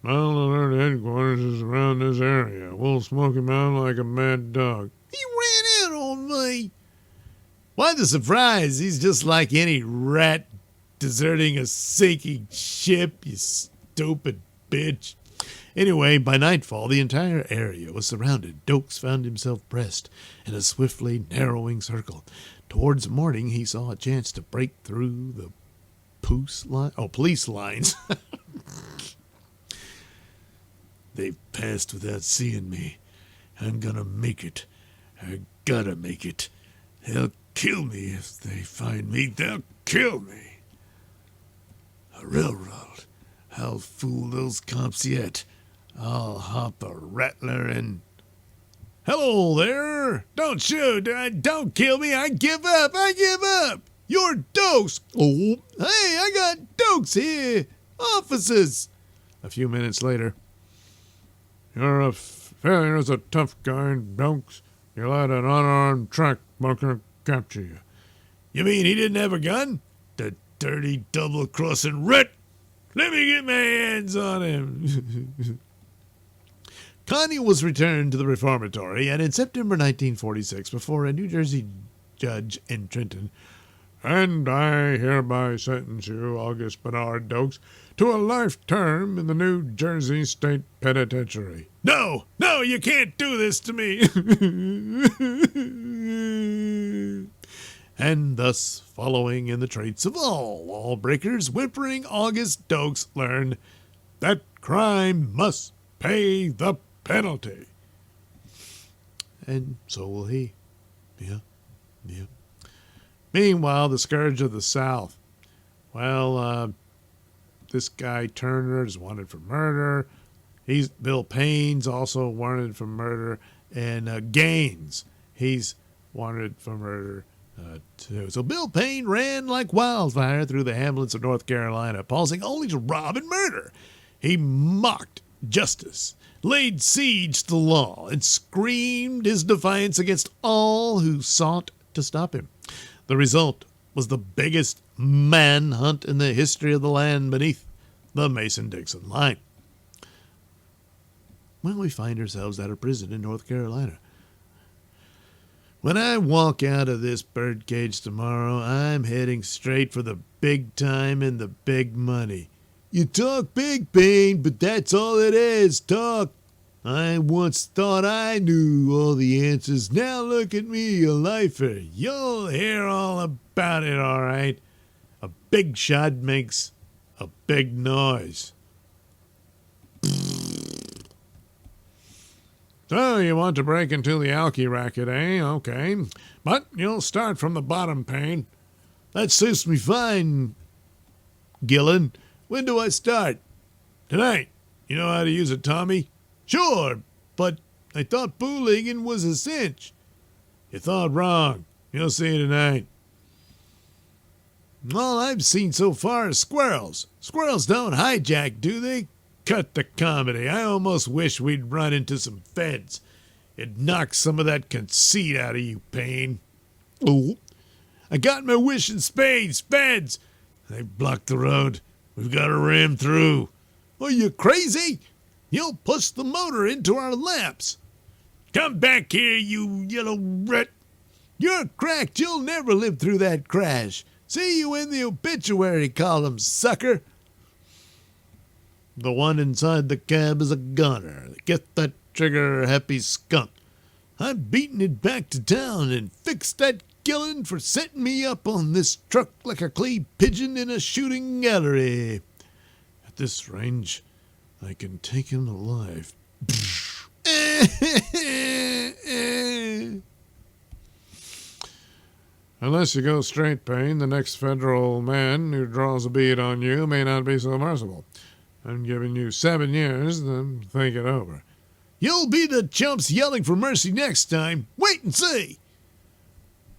Well, alert headquarters is around this area. We'll smoke him out like a mad dog. He ran out on me. Why the surprise? He's just like any rat deserting a sinking ship, you stupid bitch. Anyway, by nightfall, the entire area was surrounded. Dokes found himself pressed in a swiftly narrowing circle. Towards morning, he saw a chance to break through the police lines. They've passed without seeing me. I'm gonna make it. I gotta make it. They'll kill me if they find me. They'll kill me. A railroad. I'll fool those cops yet. I'll hop a rattler and... Hello there! Don't shoot! Don't kill me! I give up! I give up! You're Dokes! Oh, hey, I got Dokes here! Officers! A few minutes later. You're a failure as a tough guy, Dokes. You let an unarmed track bunker capture you. You mean he didn't have a gun? The dirty double-crossing rat! Let me get my hands on him! Connie was returned to the reformatory, and in September 1946, before a New Jersey judge in Trenton, and I hereby sentence you, August Bernard Dokes, to a life term in the New Jersey State Penitentiary. No, you can't do this to me. and thus following in the traits of all lawbreakers, whimpering August Dokes learned that crime must pay the penalty. And so will he. Yeah. Meanwhile, the scourge of the South. Well, this guy Turner is wanted for murder. Bill Payne's also wanted for murder. And Gaines, he's wanted for murder too. So Bill Payne ran like wildfire through the hamlets of North Carolina, pausing only to rob and murder. He mocked justice, laid siege to the law, and screamed his defiance against all who sought to stop him. The result was the biggest manhunt in the history of the land beneath the Mason-Dixon line. Well, we find ourselves at a prison in North Carolina. When I walk out of this birdcage tomorrow, I'm heading straight for the big time and the big money. You talk big, Payne, but that's all it is, talk. I once thought I knew all the answers. Now look at me, a lifer. You'll hear all about it, all right. A big shot makes a big noise. So you want to break into the alky racket, eh? Okay. But you'll start from the bottom, Payne. That suits me fine, Gillen. When do I start? Tonight. You know how to use a Tommy? Sure, but I thought bootlegging was a cinch. You thought wrong. You'll see tonight. All I've seen so far is squirrels. Squirrels don't hijack, do they? Cut the comedy. I almost wish we'd run into some feds. It'd knock some of that conceit out of you, Payne. Oh, I got my wish in spades. Feds! They've blocked the road. We've got to ram through. Are you crazy? You'll push the motor into our laps. Come back here, you yellow rat. You're cracked. You'll never live through that crash. See you in the obituary column, sucker. The one inside the cab is a gunner. Get that trigger, happy skunk. I'm beating it back to town and fix that Gillen for setting me up on this truck like a clay pigeon in a shooting gallery. At this range, I can take him alive. Unless you go straight, Payne, the next federal man who draws a bead on you may not be so merciful. I'm giving you 7 years, then think it over. You'll be the chumps yelling for mercy next time. Wait and see.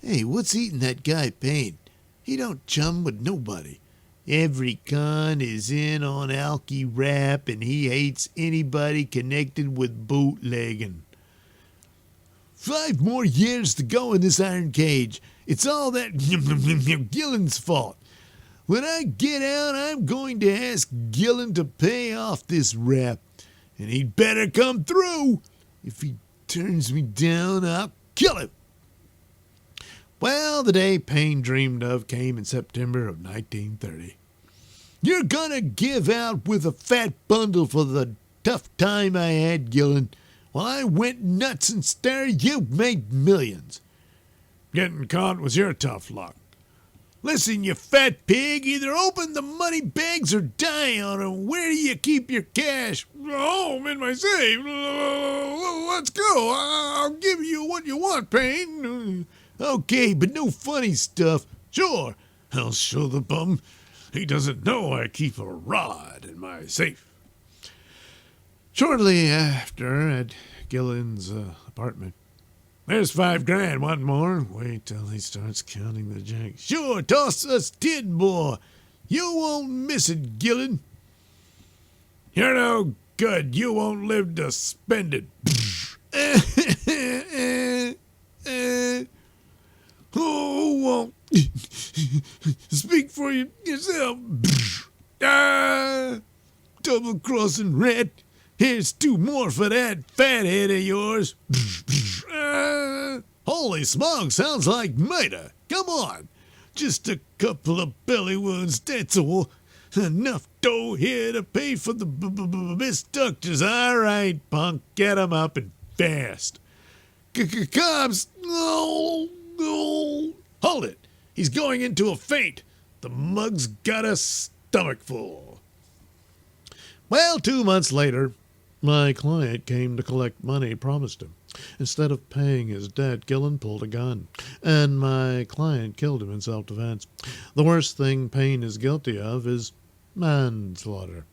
Hey, what's eating that guy Payne? He don't chum with nobody. Every con is in on alky rap, and he hates anybody connected with bootlegging. 5 more years to go in this iron cage. It's all that Gillen's fault. When I get out, I'm going to ask Gillen to pay off this rap, and he'd better come through. If he turns me down, I'll kill him. Well, the day Payne dreamed of came in September of 1930. You're gonna give out with a fat bundle for the tough time I had, Gillen. While I went nuts and stared, you made millions. Getting caught was your tough luck. Listen, you fat pig, either open the money bags or die on 'em. Where do you keep your cash? Home in my safe. Let's go. I'll give you what you want, Payne. Okay, but no funny stuff. Sure, I'll show the bum. He doesn't know I keep a rod in my safe. Shortly after, at Gillen's apartment. There's $5,000. Want more? Wait till he starts counting the jack. Sure, toss us 10 more. You won't miss it, Gillen. You're no good. You won't live to spend it. Who won't? Speak for yourself. Double-crossing rat. Here's 2 more for that fat head of yours. Holy smoke, sounds like murder. Come on. Just a couple of belly wounds, that's all. Enough dough here to pay for the misductors. All right, punk, get 'em up and fast. Cops, no. Hold it. He's going into a faint. The mug's got a stomach full. Well, 2 months later, my client came to collect money promised him. Instead of paying his debt, Gillen pulled a gun, and my client killed him in self-defense. The worst thing Payne is guilty of is manslaughter.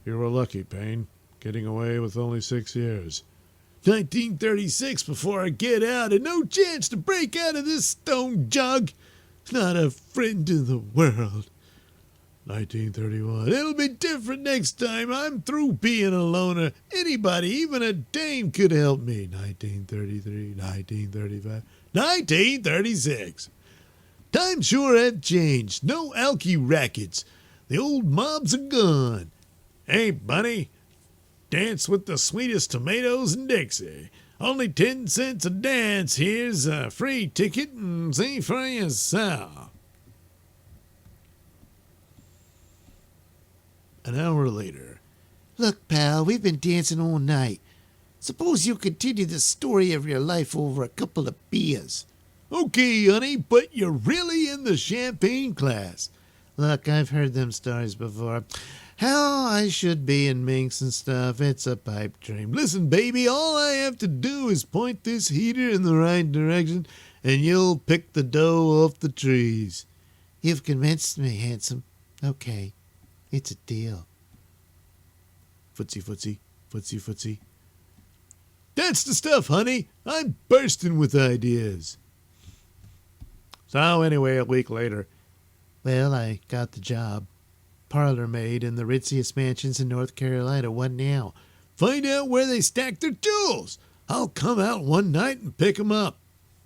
You were lucky, Payne, getting away with only 6 years. 1936 before I get out, and no chance to break out of this stone jug. Not a friend in the world. 1931. It'll be different next time. I'm through being a loner. Anybody, even a dame, could help me. 1933, 1935, 1936. Times sure have changed. No alky rackets. The old mobs are gone. Hey, Bunny, dance with the sweetest tomatoes in Dixie. Only 10 cents a dance. Here's a free ticket and see for yourself. An hour later. Look, pal, we've been dancing all night. Suppose you continue the story of your life over a couple of beers. Okay, honey, but you're really in the champagne class. Look, I've heard them stories before. How I should be in minks and stuff. It's a pipe dream. Listen, baby, all I have to do is point this heater in the right direction, and you'll pick the dough off the trees. You've convinced me, handsome. Okay, it's a deal. Footsie, footsie, footsie, footsie. That's the stuff, honey. I'm bursting with ideas. So anyway, a week later. Well, I got the job. Parlor maid in the ritziest mansions in North Carolina. What now? Find out where they stack their jewels. I'll come out one night and pick 'em up.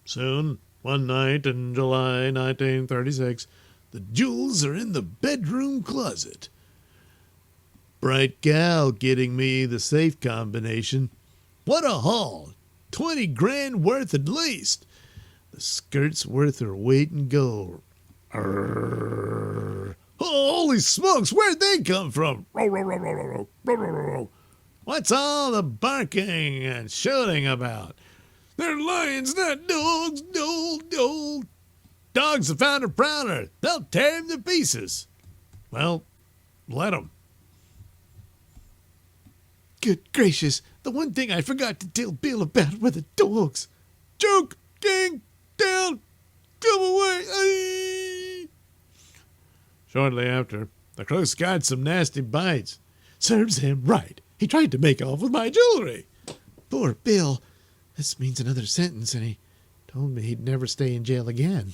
Soon, one night in July 1936, the jewels are in the bedroom closet. Bright gal getting me the safe combination. What a haul! 20 grand worth at least. The skirt's worth her weight in gold. Arrgh. Holy smokes, where'd they come from? Row, row, row, row, row, row, row, row, row. What's all the barking and shouting about? They're lions, not dogs. No. Dogs have found a prowler. They'll tear him to pieces. Well, let 'em. Good gracious, the one thing I forgot to tell Bill about were the dogs. Joke, gang, down, come away. Aye. Shortly after, the crooks got some nasty bites. Serves him right. He tried to make off with my jewelry. Poor Bill. This means another sentence, and he told me he'd never stay in jail again.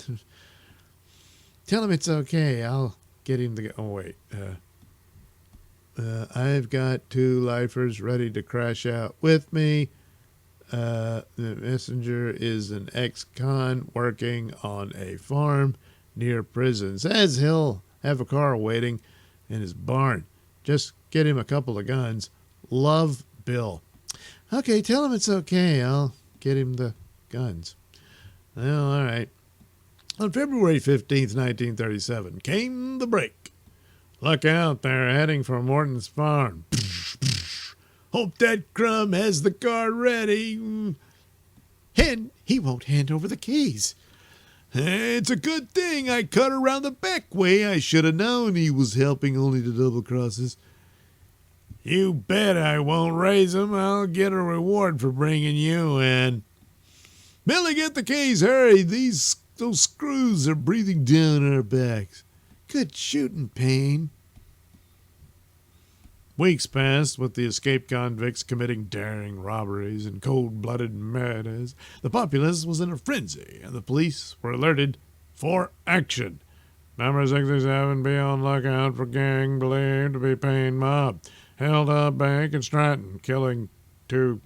Tell him it's okay. I'll get him to go. Oh, wait. I've got 2 lifers ready to crash out with me. The messenger is an ex-con working on a farm near prison. Says he'll have a car waiting in his barn. Just get him a couple of guns. Love, Bill. Okay, tell him it's okay. I'll get him the guns. Well, all right. On February 15th, 1937, came the break. Look out, they're heading for Morton's farm. Hope that crumb has the car ready. And he won't hand over the keys. It's a good thing I cut around the back way. I should have known he was helping only to double-cross us. You bet I won't raise him. I'll get a reward for bringing you in. Billy, get the keys, hurry. Those screws are breathing down our backs. Good shooting, Payne. Weeks passed with the escaped convicts committing daring robberies and cold-blooded murders. The populace was in a frenzy, and the police were alerted for action. Number 67, be on lookout for gang believed to be Payne mob. Held up bank in Stratton, killing 2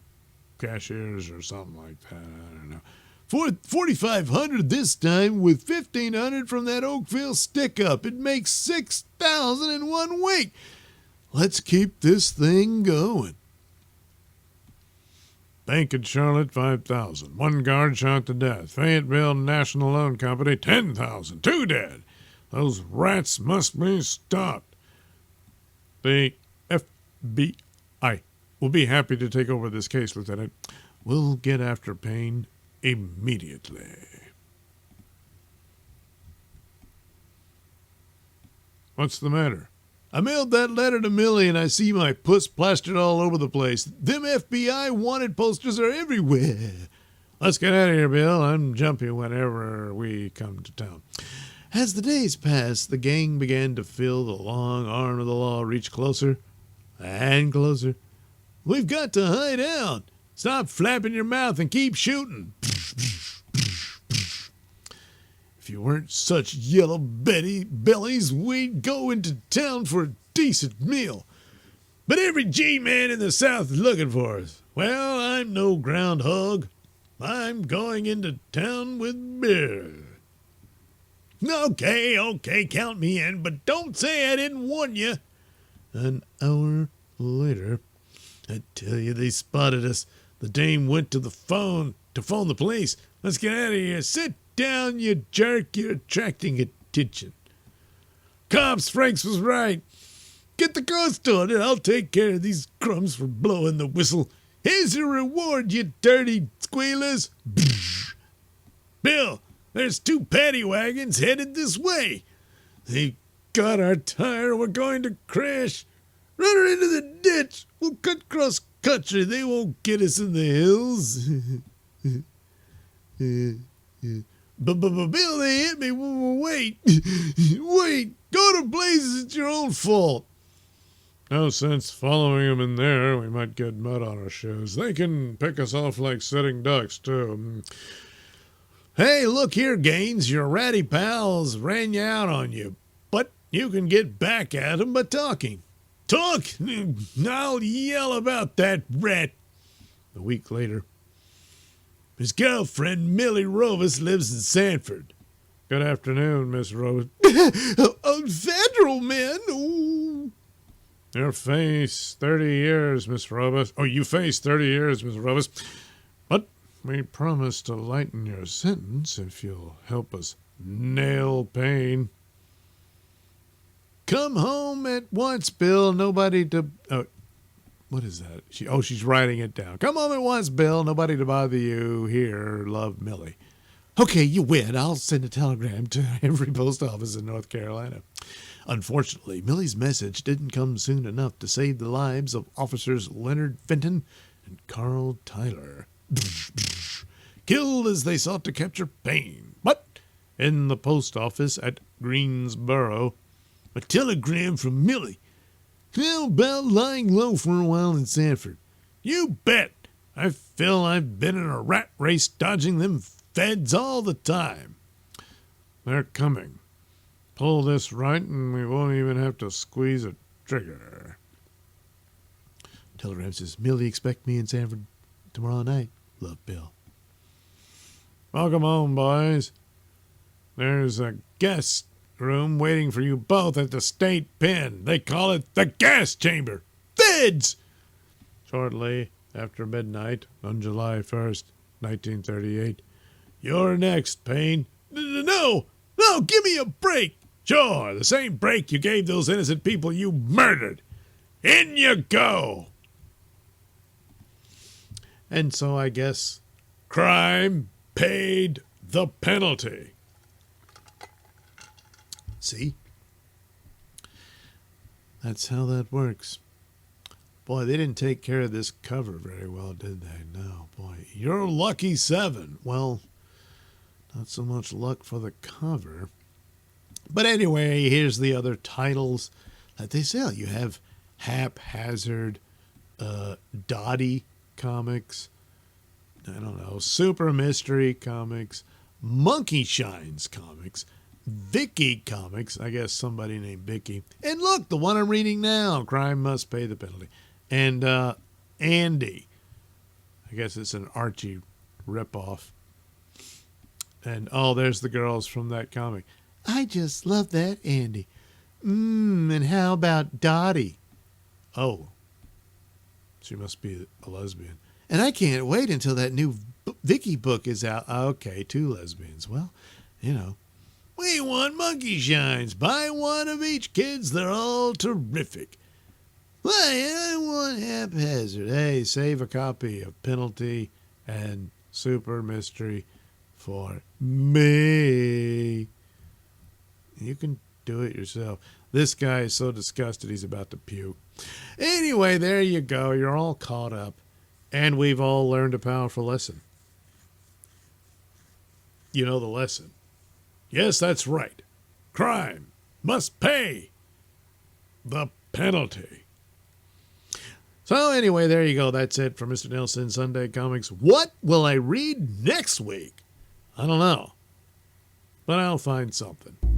cashiers or something like that. I don't know. 4,500 this time with 1,500 from that Oakville stick-up. It makes 6,000 in 1 week. Let's keep this thing going. Bank in Charlotte, 5,000. 1 guard shot to death. Fayetteville National Loan Company, 10,000. 2 dead. Those rats must be stopped. The FBI will be happy to take over this case, Lieutenant. We'll get after Payne immediately. What's the matter? I mailed that letter to Millie and I see my puss plastered all over the place. Them FBI wanted posters are everywhere. Let's get out of here, Bill. I'm jumpy whenever we come to town. As the days passed, the gang began to feel the long arm of the law reach closer and closer. We've got to hide out. Stop flapping your mouth and keep shooting. If you weren't such yellow bellies, we'd go into town for a decent meal. But every G-man in the South is looking for us. Well, I'm no groundhog. I'm going into town with beer. Okay, count me in, but don't say I didn't warn you. An hour later, I tell you, they spotted us. The dame went to the phone to phone the police. Let's get out of here. Sit down, you jerk. You're attracting attention. Cops, Franks was right. Get the ghost on it. I'll take care of these crumbs for blowing the whistle. Here's your reward, you dirty squealers. Bill, there's 2 paddy wagons headed this way. They got our tire. We're going to crash. Run her into the ditch. We'll cut cross country. They won't get us in the hills. But Bill, they hit me. Wait. Go to blazes. It's your own fault. No sense following them in there. We might get mud on our shoes. They can pick us off like sitting ducks, too. Hey, look here, Gaines. Your ratty pals ran you out on you. But you can get back at them by talking. Talk? I'll yell about that rat. A week later, his girlfriend, Millie Rovis, lives in Sanford. Good afternoon, Miss Rovis. Federal men? Ooh. You face 30 years, Miss Rovis. Oh, you face 30 years, Miss Rovis. But we promise to lighten your sentence if you'll help us nail Payne. Come home at once, Bill. Nobody to... Oh, what is that? She's writing it down. Come home at once, Bill. Nobody to bother you. Here, love, Millie. Okay, you win. I'll send a telegram to every post office in North Carolina. Unfortunately, Millie's message didn't come soon enough to save the lives of officers Leonard Fenton and Carl Tyler. Killed as they sought to capture Payne. But in the post office at Greensboro, a telegram from Millie. How about lying low for a while in Sanford? You bet. I feel I've been in a rat race dodging them feds all the time. They're coming. Pull this right and we won't even have to squeeze a trigger. Telegram says, Millie, expect me in Sanford tomorrow night. Love, Bill. Welcome home, boys. There's a guest room waiting for you both at the state pen. They call it the gas chamber. Feds! Shortly after midnight on July 1st, 1938. You're next, Payne. No, give me a break. Sure, the same break you gave those innocent people you murdered. In you go. And so I guess crime paid the penalty. See? That's how that works. Boy, they didn't take care of this cover very well, did they? No, boy. You're lucky 7. Well, not so much luck for the cover. But anyway, here's the other titles that they sell. You have Haphazard, Dottie Comics, I don't know, Super Mystery Comics, Monkey Shines Comics, Vicky Comics, I guess somebody named Vicky. And look, the one I'm reading now, Crime Must Pay the Penalty. And Andy. I guess it's an Archie ripoff. And, there's the girls from that comic. I just love that Andy. And how about Dottie? Oh, she must be a lesbian. And I can't wait until that new Vicky book is out. Okay, 2 lesbians. Well, we want Monkey Shines. Buy one of each, kids. They're all terrific. Why, I want Haphazard. Hey, save a copy of Penalty and Super Mystery for me. You can Do it yourself. This guy is so disgusted he's about to puke. Anyway, there you go. You're all caught up. And we've all learned a powerful lesson. You know the lesson. Yes, that's right. Crime must pay the penalty. So anyway, there you go. That's it for Mr. Nailsin Sunday Comics. What will I read next week? I don't know. But I'll find something.